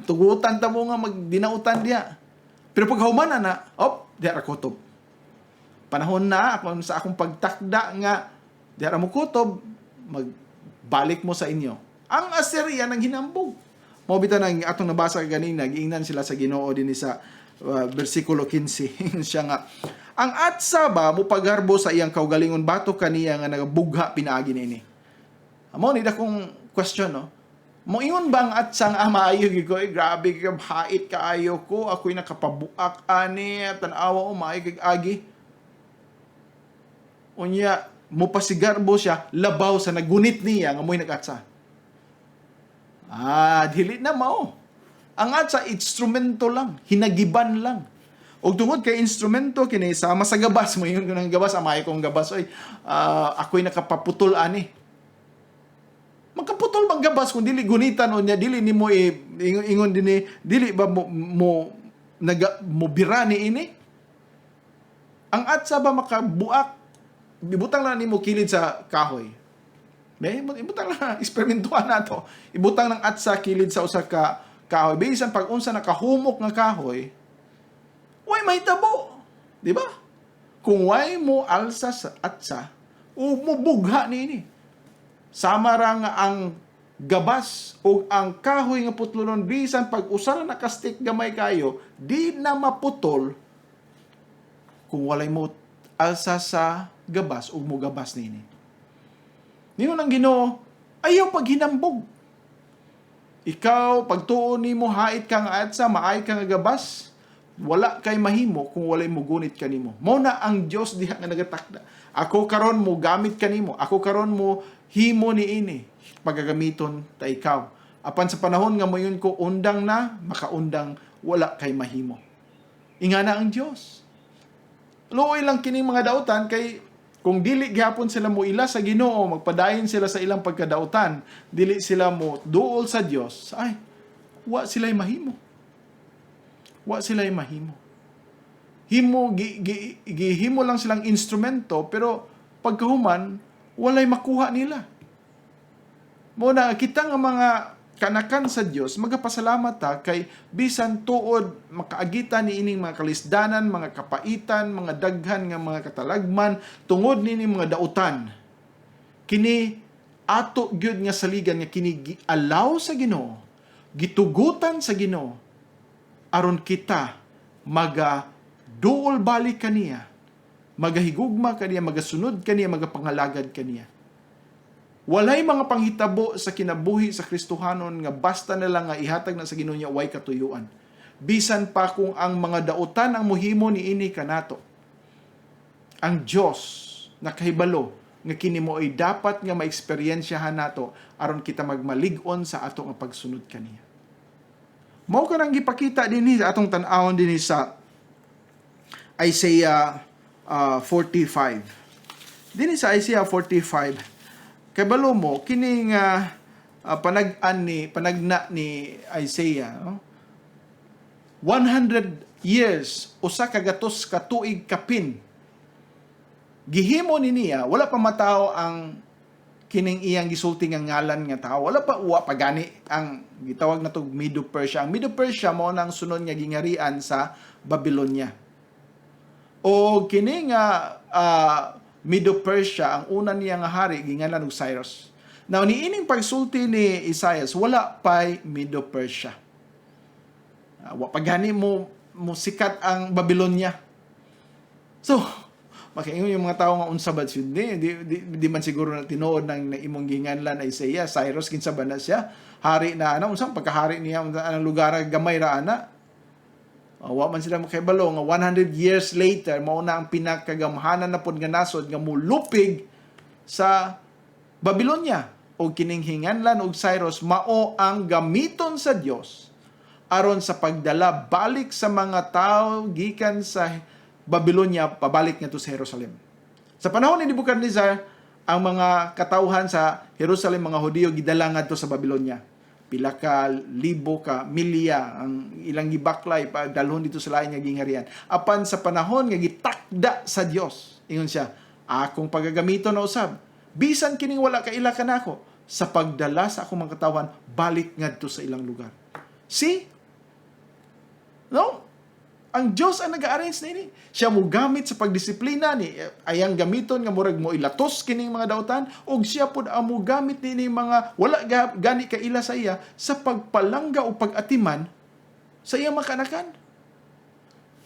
tugutan ta mo nga magdinautan diya. Pero pag humana na, diara kutob. Panahon na ako sa akong pagtakda nga diara mo kutob, magbalik mo sa inyo. Ang Assyria nang hinambog. Mao bitaw nang atong nabasa ganina, giingnan sila sa Ginoo dinhi sa bersikulo 15. Siya nga ang atsa ba mo pagharbo sa iyang kaugalingon batok kaniya nga nagabugha pinaagi niini. Amo ni dakong question no. Moingon ba ang atsa nga maayo gyud ko, grabe ka hait kaayo ko, ako'y nakapabuak ani tan-awa o maayo kag agi. Unya mo pasigarbo siya labaw sa nagunit niya nga mo'y nag-atsa. Dili na mao. Ang atsa instrumento lang, hinagiban lang. Og tungod kay instrumento kini sama sa gabas mo yun ng gabas amay kong gabas oy ako'y nakapaputol ani. Magkaputol bang gabas kung dili gunitan o niya dili nimo ingon dinhi dili ba mo bira ni ini? Ang atsa ba makabuak ibutang lang nimo kilid sa kahoy. Ibutang lang eksperimentuhan nato. Ibutang ng atsa kilid sa usa ka kahoy. Bisan pag unsa nakahumok nga kahoy, way mahitabo. Di ba? Kung way mo alsa sa atsa, o mo bugha niini. Sama ra nga ang gabas o ang kahoy nga putlonon bisan pag usa na nakastik gamay kayo, di na maputol kung walay mo alsa sa gabas o mo gabas niini. Nino nang Ginoo, ayaw pag hinambog. Ikaw, pagtuon nimo hait ka nga atsa, maay ka nga gabas, wala kay mahimo kung walay mo gunit kanimo. Mao na ang Dios diha nga nagatakda. Ako karon mo gamit kanimo. Ako karon mo himo niini. Pagagamiton ta ikaw. Apan sa panahon nga moyon ko undang na, makaundang wala kay mahimo. Ingana ang Dios. Luoy lang kining mga dautan kay kung dili gihapon sila mo ila sa Ginoo, magpadayon sila sa ilang pagkadautan, dili sila mo duol sa Dios, ay wa sila'y mahimo. Wa sila'y mahimo. Gihimo lang silang instrumento, pero pagkahuman, walay makuha nila. Muna, kita nga mga kanakan sa Dios, magapasalamat ta kay bisan tuod makaagita ni ining mga kalisdanan, mga kapaitan, mga daghan nga mga katalagman tungod nini mga dautan. Kini ato gyud nga saligan nga kini gialaw sa Ginoo, gitugutan sa Ginoo aron kita magaduol balik kaniya, magahigugma kaniya, magasunod kaniya, magapangalagad kaniya. Walay mga panghitabo sa kinabuhi sa Kristohanon nga basta na lang nga ihatag na sa Ginoo niya way katuyuan. Bisan pa kung ang mga dautan ang muhimo niini kanato. Ang Dios nakahibalo nga kini mo ay dapat nga maeksperiensyahan nato aron kita magmalig-on sa ato nga pagsunod kaniya. Mao kanang gipakita dinhi sa atong tan-awon dinhi sa Isaiah 45. Dinhi sa Isaiah 45 kabalo mo kining panagna ni Isaiah, no? 100 years usa ka gatos ka tuig kapin gihimo ni niya, wala pa matao ang kining iyang gisulti nga ngalan nga tao, wala pa uwa pagani ang gitawag na tog Medo-Persia. Ang Medo-Persia mao nang sunod nga gingarian sa Babylonia. O kini nga Medo-Persia, ang una niya nga hari, gingalan og Cyrus. Now, niining pagsulti ni Isaiah, wala pa'y Medo-Persia. Pagani mo sikat ang Babylonia. So, makaingon yung mga tao nga unsa ba yun, di man siguro na tinuod ng imong ginganlan Isaiah, Cyrus, kinsa ba na siya? Hari na, unsang pagkahari niya, ang lugar gamay ra ana. Wa man sila makahibalo nga 100 years later mao na ang pinakagamhanan na pod nga nasod nga mulupig sa Babylonia o kining hinganlan og Cyrus mao ang gamiton sa Dios aron sa pagdala balik sa mga tao gikan sa Babylonia pabalik ngadto sa Jerusalem. Sa panahon ni Nebuchadnezzar ang mga katawhan sa Jerusalem, mga Hudiyo gidala ngadto sa Babylonia. pila ka libo ka milya ang ilang gibaklay pagdalhon dito sa lain nga gingharian. Apan sa panahon nga gitakda sa Dios, ingon siya, akong pagagamiton na usab. Bisan kining wala ka ila kanako, sa pagdala sa akong mga katawan, balik ngadto sa ilang lugar. See? No? Ang Diyos ang nag-arrange na ini. Siya mo gamit sa pagdisiplina ni ayang gamiton nga murag mo ilatos kining mga dautan, og siya pud ang mo gamit ni mga wala gani ka ila sa iya sa pagpalangga o pag-atiman sa iyang makanakan.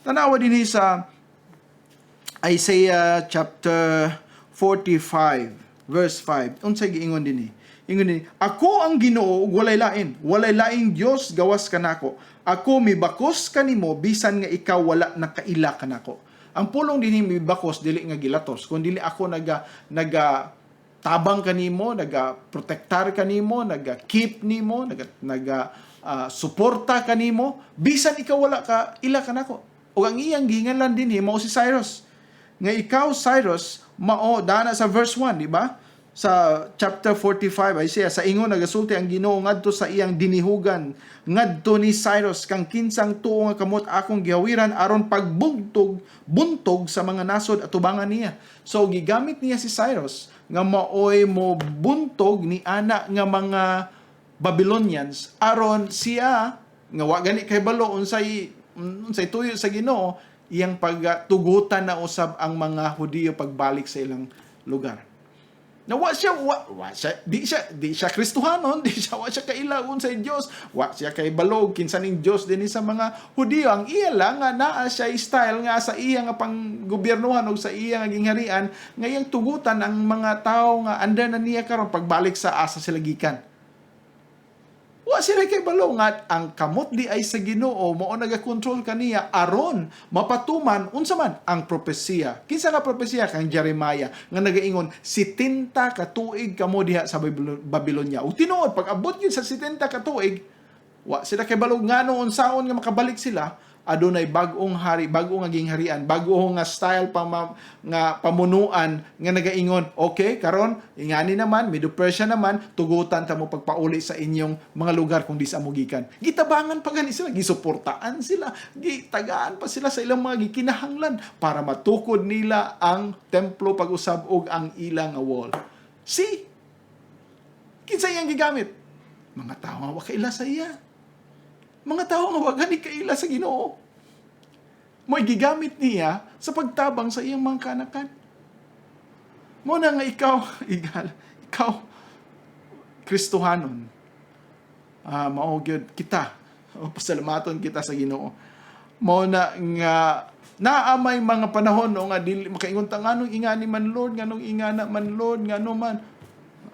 Tanawa din sa Isaiah chapter 45 verse 5. Unsay giingon dinhi? Ingon dinhi, ako ang Ginoo ug walay laing Dios gawas kanako. Ako mibakos kanimo bisan nga ikaw wala nakaila kanako. Ang pulong dinhi mibakos dili nga gilatos, kun dili ako naga tabang kanimo, naga protektar kanimo, naga keep nimo, naga suporta kanimo bisan ikaw wala ka ila kanako. Ug ang iyang gihinganlan dinhi mao si Cyrus. Nga ikaw Cyrus mao dana sa verse 1, di ba? Sa chapter 45 Isaiah, sa ingon nagasulti ang Ginoo ngadto sa iyang dinihugan ngadto ni Cyrus kang kinsang tuo nga kamot akong gihawiran aron buntog sa mga nasod at tubangan niya. So gigamit niya si Cyrus nga maoy mo buntog ni ana nga mga Babylonians aron siya nga wa gani kay balo unsay tuyo sa Ginoo iyang pagtugutan na usab ang mga Hudiyo pagbalik sa ilang lugar. Na di siya Kristohanon, wa siya kailaon sa Dios, wa siya kay balog kinsaning Dios dinhi sa mga Hudiyo. Ang iya lang nga naa siya style nga sa iya nga panggobyernohan o sa iya nga gingharian nga iyang tugutan ang mga tao nga under na niya karon pagbalik sa asa sila gikan. Wa sila kay balo nga ang kamot di ay sa Ginoo mao naga-control kaniya aron mapatuman unsa man ang propesiya. Kinsa nga propesiya kang Jeremiah nga nagaingon 70 ka tuig kamo diha sa Babylonia. Ug tinuod pag abot gyud sa 70 ka tuig, wa sila kay balo ngano unsaon nga makabalik sila. Adunay bag-ong hari, bag-ong nga gingharian, bag-ong nga style nga pamunuan nga nagaingon, okay, karon ingani naman, Medo-Persia naman, tugutan ta mo pagpauli sa inyong mga lugar kung di sa mugikan. Gitabangan pa gani sila, gisuportaan sila, gitagaan pa sila sa ilang mga gikinahanglan para matukod nila ang templo pag-usab og ang ilang nga wall. See? Kinsa iyang gigamit? Mga tao nga wa kaila sa iya. Mga tao nga wag gani kaila sa Ginoo. Mo'y gigamit niya sa pagtabang sa iyang mga kanakan. Mo na nga ikaw Kristohanon. Mao gyud kita. Pasalamaton kita sa Ginoo. Mo na nga naamay mga panahon no nga dili makaingon ta nganong ingani man Lord, nganong ingana man Lord, ngano man.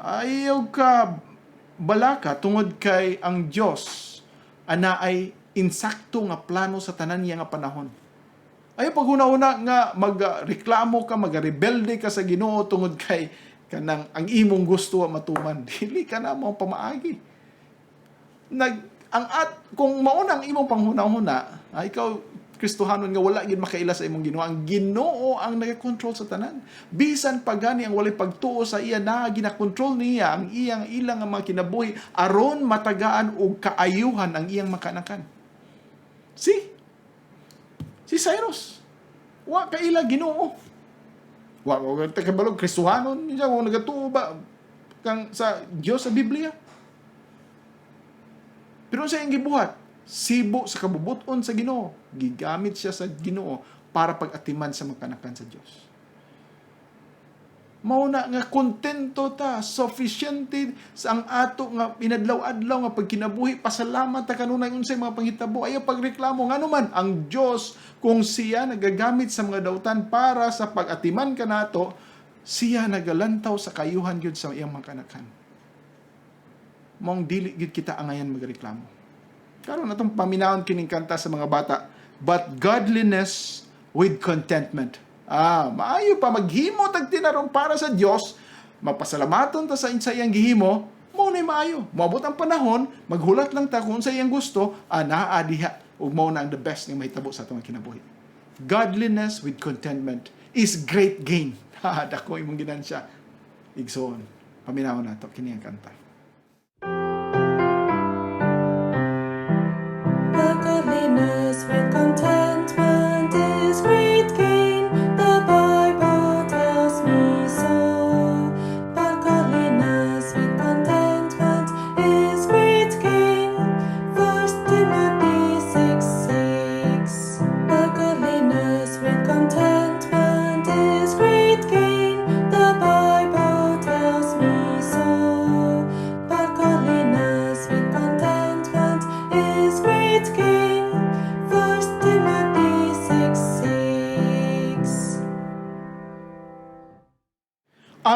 Ayaw ka balaka tungod kay ang Dios ana ay insakto nga plano sa tanan niya nga panahon. Ayaw pag una-una nga magreklamo ka, magrebelde ka sa Ginoo tungod kay kanang ang imong gusto matuman. Dili ka na mo pamaagi. Kung mauna ang imong panghuna-huna, ikaw Kristohanon nga wala gid makaila sa imong Ginoo. Ang Ginoo ang nagakontrol sa tanan. Bisan pagani ang walay pagtuo sa iya na ginakontrol niya ang ilang nga mga kinabuhi aron matagaan og kaayuhan ang iyang makanakan. Si Cyrus wa kaila Ginoo. Wa ta kabalog Kristohanon niya wa nagatuo ba kang sa Dios sa Biblia. Pero sa iyang gibuhat sibo sa kabubuton sa Ginoo, gigamit siya sa Ginoo para pag-atiman sa makanakan sa Dios. Mao na nga kontento ta, sufficiente sa ang ato nga inadlaw-adlaw nga pagkinabuhi, pasalamat ta kanunay unsay mga panghitabo, ayaw pagreklamo ngano man ang Dios kung siya nagagamit sa mga dautan para sa pag-atiman kanato, siya nagalantaw sa kayuhan gyud sa iyang makanakan. Mong dili gid kita angayan magreklamo. Karon natong paminawon kining kanta sa mga bata, but godliness with contentment. Maayo pa maghimo tag tinarong para sa Dios, mapasalamaton ta sa iyang gihimo, mao nay maayo. Moabot ang panahon, maghulat lang ta kung sa iyang gusto, naa diha ug mao na ang the best nga mahitabo sa atong kinabuhi. Godliness with contentment is great gain. Dako imong ginansya. Igsoon. Paminawon nato kini ang kanta.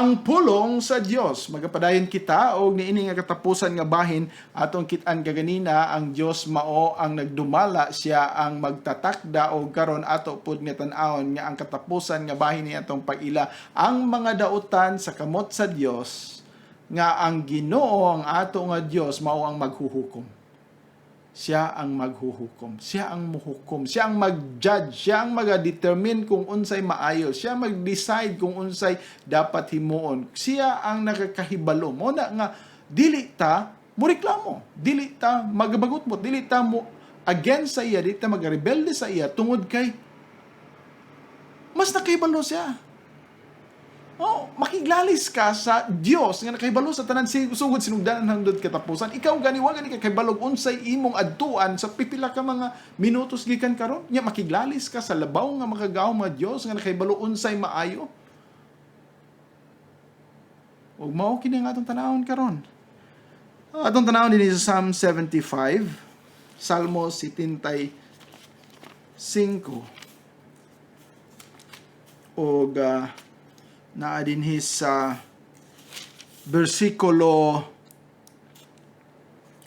ang pulong sa Dios. Magapadayon kita og niini nga katapusan nga bahin atong kit-an kaganina, ang Dios mao ang nagdumala, siya ang magtatakda og karon ato pud nga tan-awon nga ang katapusan nga bahin ni atong pag-ila ang mga dautan sa kamot sa Dios nga ang Ginoo ang ato nga Dios mao ang maghuhukom. Siya ang maghuhukom. Siya ang muhukom. Siya ang mag-judge. Siya ang mag-determine kung unsay maayo. Siya mag-decide kung unsay dapat himuon. Siya ang nakakahibalo. Muna nga, dili ta mo reklamo. Dili ta magabagot mo. Dili ta mo against sa iya. Dili ta mag-rebelde sa iya tungod kay mas nakahibalo siya. Oh, makiglalis ka sa Dios nga nakahibalo sa tanan sugod sinugdanan hangtod katapusan. Ikaw gani wa gani ka kahibalog unsay imong adtuan sa pipila ka mga minutos gikan karon. Nya makiglalis ka sa labaw nga makagaw nga Dios nga nakahibalo unsay maayo. Ug mao kini nga atong tanawon karon. Atong tanawon dinhi sa Psalm 75, Salmo 75 og naa dinhi sa bersikulo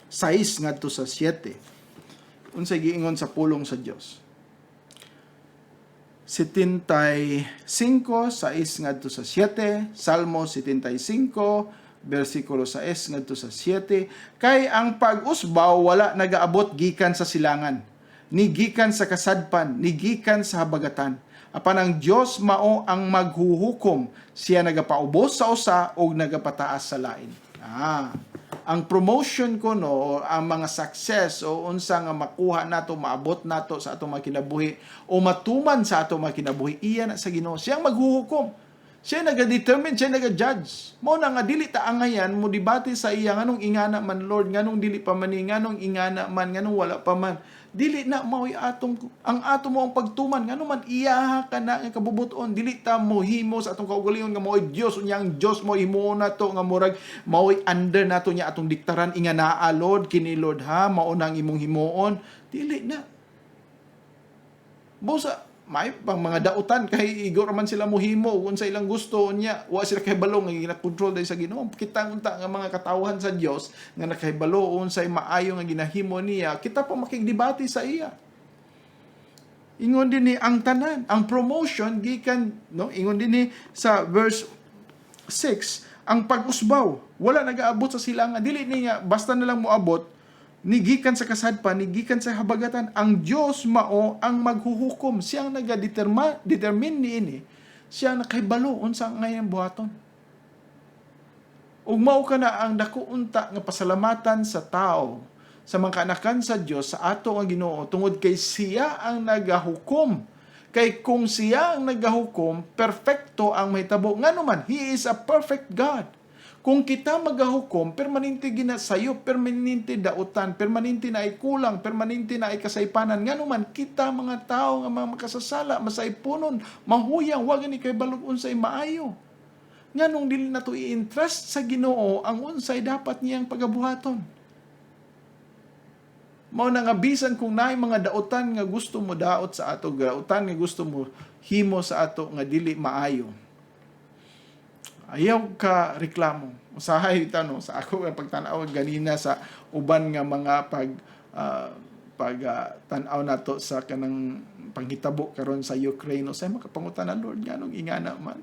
6 ngadto sa 7. Unsay giingon sa pulong sa Dios? 75, 6 ngadto sa 7, Salmo 75, bersikulo 6 ngadto sa 7. Kay ang pag-usbaw wala nagaabot gikan sa silangan, ni gikan sa kasadpan, ni gikan sa habagatan. Apan ang Dios mao ang maghuhukom, siya nagapaubos sa usa o nagapataas sa lain. Ang promotion ko no, ang mga success o unsa nga makuha nato, maabot nato sa atong mga kinabuhi o matuman sa atong mga kinabuhi, iya na sa Ginoo. Siya ang maghuhukom. Siya naga-determine, siya naga-judge. Mo na nga dili ta angayan mo debate sa iya nganong ingana man Lord, nganong dili pa man, nganong ingana man, nganong wala pa man. Dili na mao'y atong ang ato mo ang pagtuman ngano man iya ka na nga kabubuton. Dili ta mo himo sa atong kaugalingon nga mao'y Dios unya ang Dios mo himuon nato nga murag mao'y under nato niya atong diktaran inga naa Lord kini Lord ha mao nang imong himuon. Dili na. Busa may pang mga dautan kay igor man sila mohimo kung sa ilang gusto niya wa sila kay balong nga gina-control dahil sa Ginoo. Kita unta nga mga katawhan sa Dios nga nakahibalo unsay maayo nga ginahimo niya, kita pa makigdebate sa iya. Ingon din ni ang tanan, ang promotion gikan no, ingon din ni sa verse 6, ang pag-usbaw wala nagaabot sa silangan, dili niya basta na lang moabot nigikan sa kasadpan, nigikan sa habagatan. Ang Dios mao ang maghuhukom. Siya ang determine niini. Siya ang nakahibalo unsa ngayon buhaton. Ug mao kana ang dako unta nga pasalamatan sa tao, sa mga kanakan sa Dios, sa ato nga Ginoo tungod kay siya ang nagahukom. Kay kung siya ang nagahukom, perfecto ang mahitabo. Ngano man, He is a perfect God. Kung kita magahukom, permanente gina sayo, permanente dautan, permanente na ay kulang, permanente na ay kasaypanan. Nga naman, kita mga tao nga mga makasasala, masaypunon, mahuyang, wag ni kay balog unsay maayo. Nga nung dili na to i-entrust sa Ginoo, ang unsay dapat niyang pagabuhaton. Mao na nga bisan kung naay mga dautan nga gusto mo daot sa ato, dautan nga gusto mo himo sa ato nga dili maayo. Ayaw ka reklamo. Usahay tanong sa ako ang pagtanaw ganina sa uban nga mga tanaw nato sa kanang panghitabo karon sa Ukraine. Usay makapangutan na Lord nganong ingana man.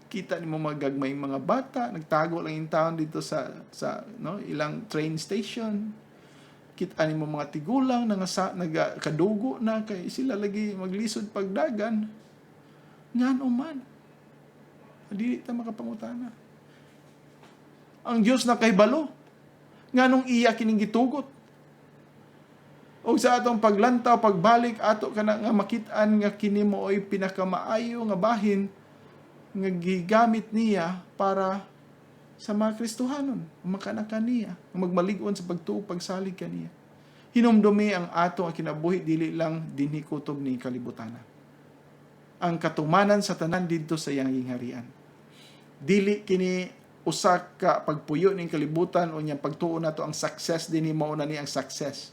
Kita nimo magagmay mga bata nagtago lang yung taon dito sa no ilang train station. Kita nimo mga tigulang nagkadugo na kay sila lagi maglisod pagdagan. Ngano man. Dili ta makapangutana. Ang Dios na kahibalo. Nganong iya kining gitugot. O sa atong paglantaw, pagbalik ato kana nga makit-an nga kini mooy pinakamaayo nga bahin nga gigamit niya para sa mga Kristohanon, makanakan niya, magmalig-on sa pagtuo, pagsalig kaniya. Hinumdumi ang ato ang kinabuhi dili lang dinhi kutob ni kalibutan. Ang katumanan sa tanan didto sa iyang gingharian. Dili kini usa ka pagpuyo ning kalibutan o niyang pagtuo nato ang success dinhi mao na ni ang success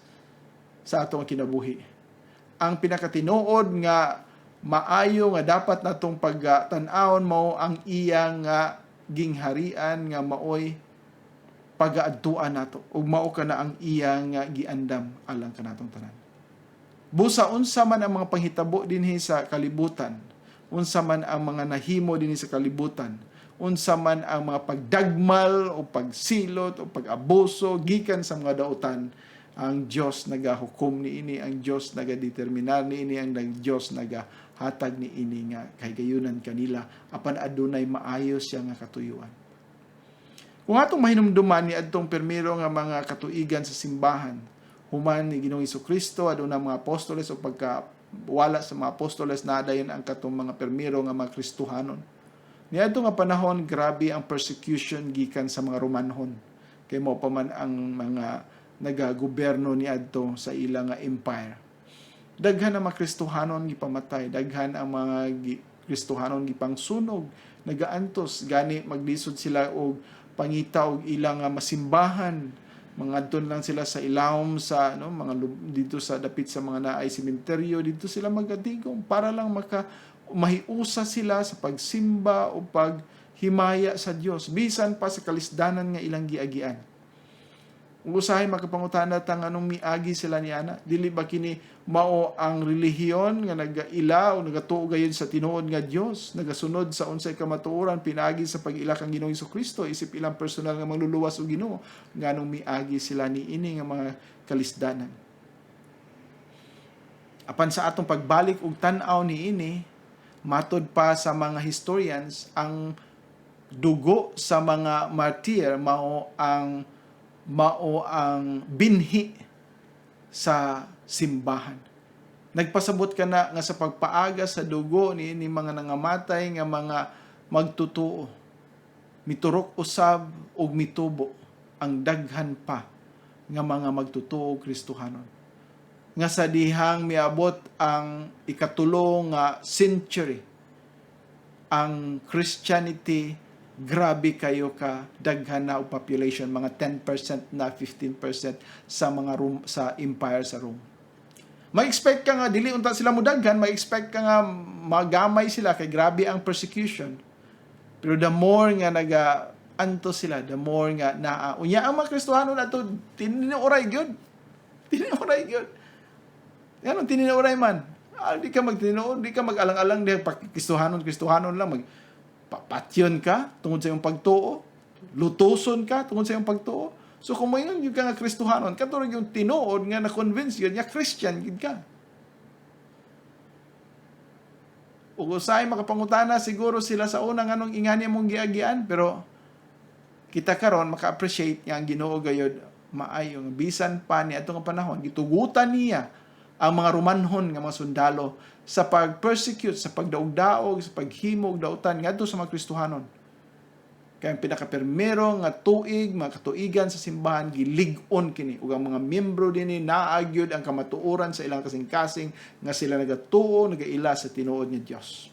sa atong kinabuhi. Ang pinakatinuod nga maayo nga dapat natong pagtan-awon mo ang iyang nga gingharian nga maoy pagaadtuan nato ug mao kana ang iyang nga giandam alang kanatong tanan. Busa unsa man ang mga panghitabo dinhi sa kalibutan, unsa man ang mga nahimo dinhi sa kalibutan, unsa man ang mga pagdagmal o pagsilot o pag-abuso gikan sa mga dautan, ang Dios nagahukom niini, ang Dios nagadeterminar niini, ang Dios nagahatag niini nga kahigayunan kanila apan adunay maayo siya nga katuyuan. Kung atong mahinumduman ni adtong permiro nga mga katuigan sa simbahan, human ni Ginoong Jesucristo aduna mga apostoles o pagkawala sa mga apostoles na dayon ang katong mga permiro nga mga Kristohanon. Niadto nga panahon grabe ang persecution gikan sa mga Romanhon. Kay mao pa man ang mga nagagobyerno niadto sa ilang nga empire. Daghan ang mga Kristohanon gipamatay, daghan ang mga Kristohanon gipangsunog, nagaantos gani maglisod sila og pangita og ilang nga masimbahan. Mangadton lang sila sa ilawom sa mga dito sa dapit sa mga naay sementeryo, dito sila magadigong para lang mahiusa sila sa pagsimba o paghimaya sa Dios bisan pa sa kalisdanan nga ilang giagian. Ug usahay makapangutana tang anong miagi sila ni ana, dili ba kini mao ang relihiyon nga nagaila o nagatuo gayon sa tinuod nga Dios, nagasunod sa unsay kamatuoran pinaagi sa pag-ila kang Ginoong Jesucristo, isip ilang personal nga mangluluwas og Ginoo, nganong miagi sila ni ini nga mga kalisdanan. Apan sa atong pagbalik og tan-aw ni ini, matod pa sa mga historians, ang dugo sa mga martir mao ang binhi sa simbahan. Nagpasabot ka na nga sa pagpaaga sa dugo ni mga nangamatay nga mga magtutuo. Miturok usab og mitubo ang daghan pa nga mga magtutuo Kristohanon. Nga sa dihang miabot ang ikatulo nga century, ang Christianity grabe kayo ka daghan na og population, mga 10% na 15% sa mga sa empire sa Rome. Mag-expect ka nga dili unta sila mudaghan, mag-expect ka nga magamay sila kay grabe ang persecution. Pero the more nga anto sila, the more nga unya ang mga Kristohano nato tinuoray gyud. Tinuoray gyud. Yan ang tinuoray man. Di ka magtinuod, di ka mag-alang-alang di Kristohanon lang papatyon ka tungod sa iyong pagtuo, lutuson ka tungod sa iyong pagtuo. So kung mayon yung ka nga Kristohanon, katulad yung tinuod nga na-convince yun, nga Christian yun ka. Ug usay makapangutana siguro sila sa unang anong ingani mong giagian, pero kita karon maka-appreciate nga ang Ginoo gayud maayong bisan pa ni atong panahon gitugutan niya ang mga Romanhon nga mga sundalo sa pag-persecute, sa pagdaog-daog, sa paghimog, dautan ngadto sa mga Kristohanon. Kaya ang pinakapermero nga tuig, mga katuigan sa simbahan, gilig-on kini. Ug ang mga miyembro dinhi naagyod ang kamatuoran sa ilang kasing-kasing nga sila nagatuo, nagaila sa tinuod ni Dios.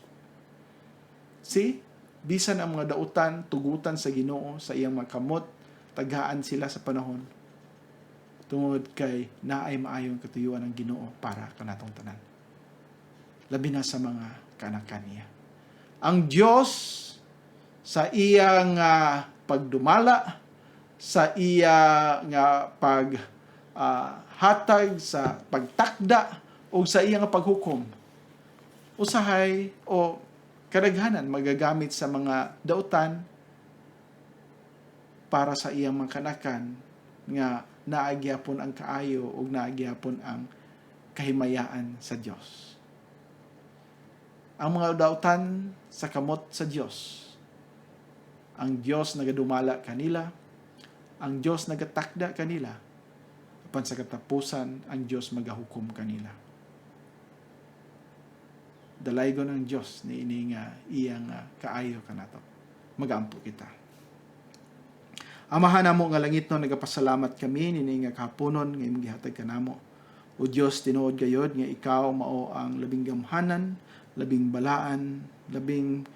See? Bisan ang mga dautan, tugutan sa Ginoo, sa iyang mga kamot, tagaan sila sa panahon. Tungod kay naay maayong katuyuan ng Ginoo para kanatong tanan. Labi na sa mga kanakan niya. Ang Diyos sa iya nga pagdumala, sa iya nga hatag, sa pagtakda, o sa iya nga paghukom, usahay o kadaghanan magagamit sa mga dautan para sa iyang mga kanakan nga naagyapon ang kaayo o naagyapon ang kahimayaan sa Diyos. Ang mga dautan sa kamot sa Diyos. Ang Diyos nagadumala kanila, ang Diyos nagatakda kanila, apan sa katapusan, ang Diyos magahukom kanila. Dalaygon ng Diyos ni ini nga iyang kaayo kanato. Magampo kita. Amahan namo nga langit no, nagapasalamat kami nini nga kahaponon nga imong gihatag kanamo. O Dios, tinuod gayod nga ikaw mao ang labing gamhanan, labing balaan, labing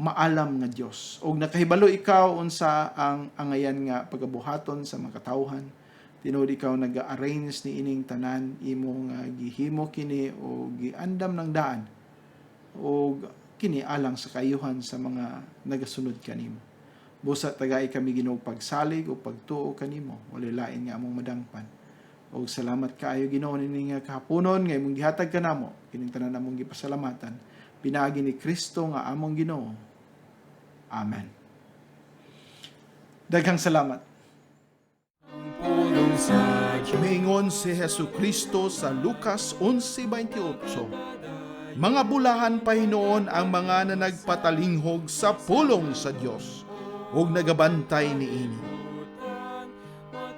maalam nga Dios. Og nakahibalo ikaw unsa ang angayan nga pagabuhaton sa mga katawhan. Tinuod ikaw naga-arrange ni ining tanan imo nga gihimo kini o giandam ng daan o kini alang sa kayuhan sa mga nagasunod kanimo. Busa tagay kami Ginoo pagsalig o pagtuo kanimo, wala lain nga among madangpan. O salamat kaayo Ginoo nini nga kahaponon nga imong gihatag kanamo, kining tanan among gipasalamatan. Pinaagi ni Kristo nga among Ginoo. Amen. Daghang salamat. Pulong sa Diyos. Mingon si Hesu Kristo sa Lucas 11:28. Mga bulahan pa hinoon ang mga na nagpatalinghog sa pulong sa Dios ug nagabantay niini.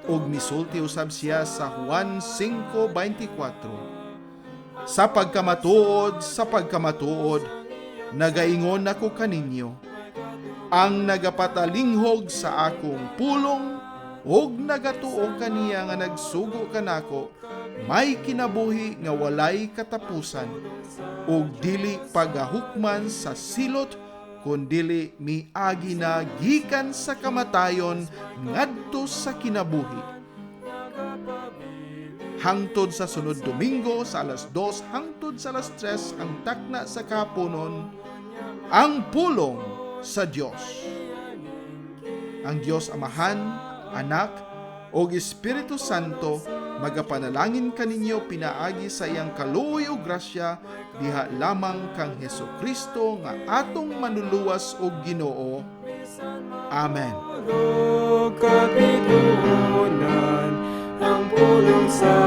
Ug misulti usab siya sa Juan 5:24. Sa pagkamatuod, nagaingon ako kaninyo, ang nagapatalinghog sa akong pulong ug nagatuo kaniya nga nagsugo kanako, may kinabuhi nga walay katapusan, ug dili pagahukman sa silot, kundili miagi na gikan sa kamatayon ngadto sa kinabuhi. Hangtod sa sunod Domingo sa alas 2 hangtod sa alas 3 ang takna sa kahaponon, ang pulong sa Dios. Ang Dios Amahan, Anak, o Espiritu Santo, magapanalangin kaninyo pinaagi sa iyang kaluoy o grasya, diha lamang kang Hesu Kristo nga atong manuluwas o Ginoo. Amen. Kapitunan ang pulong sa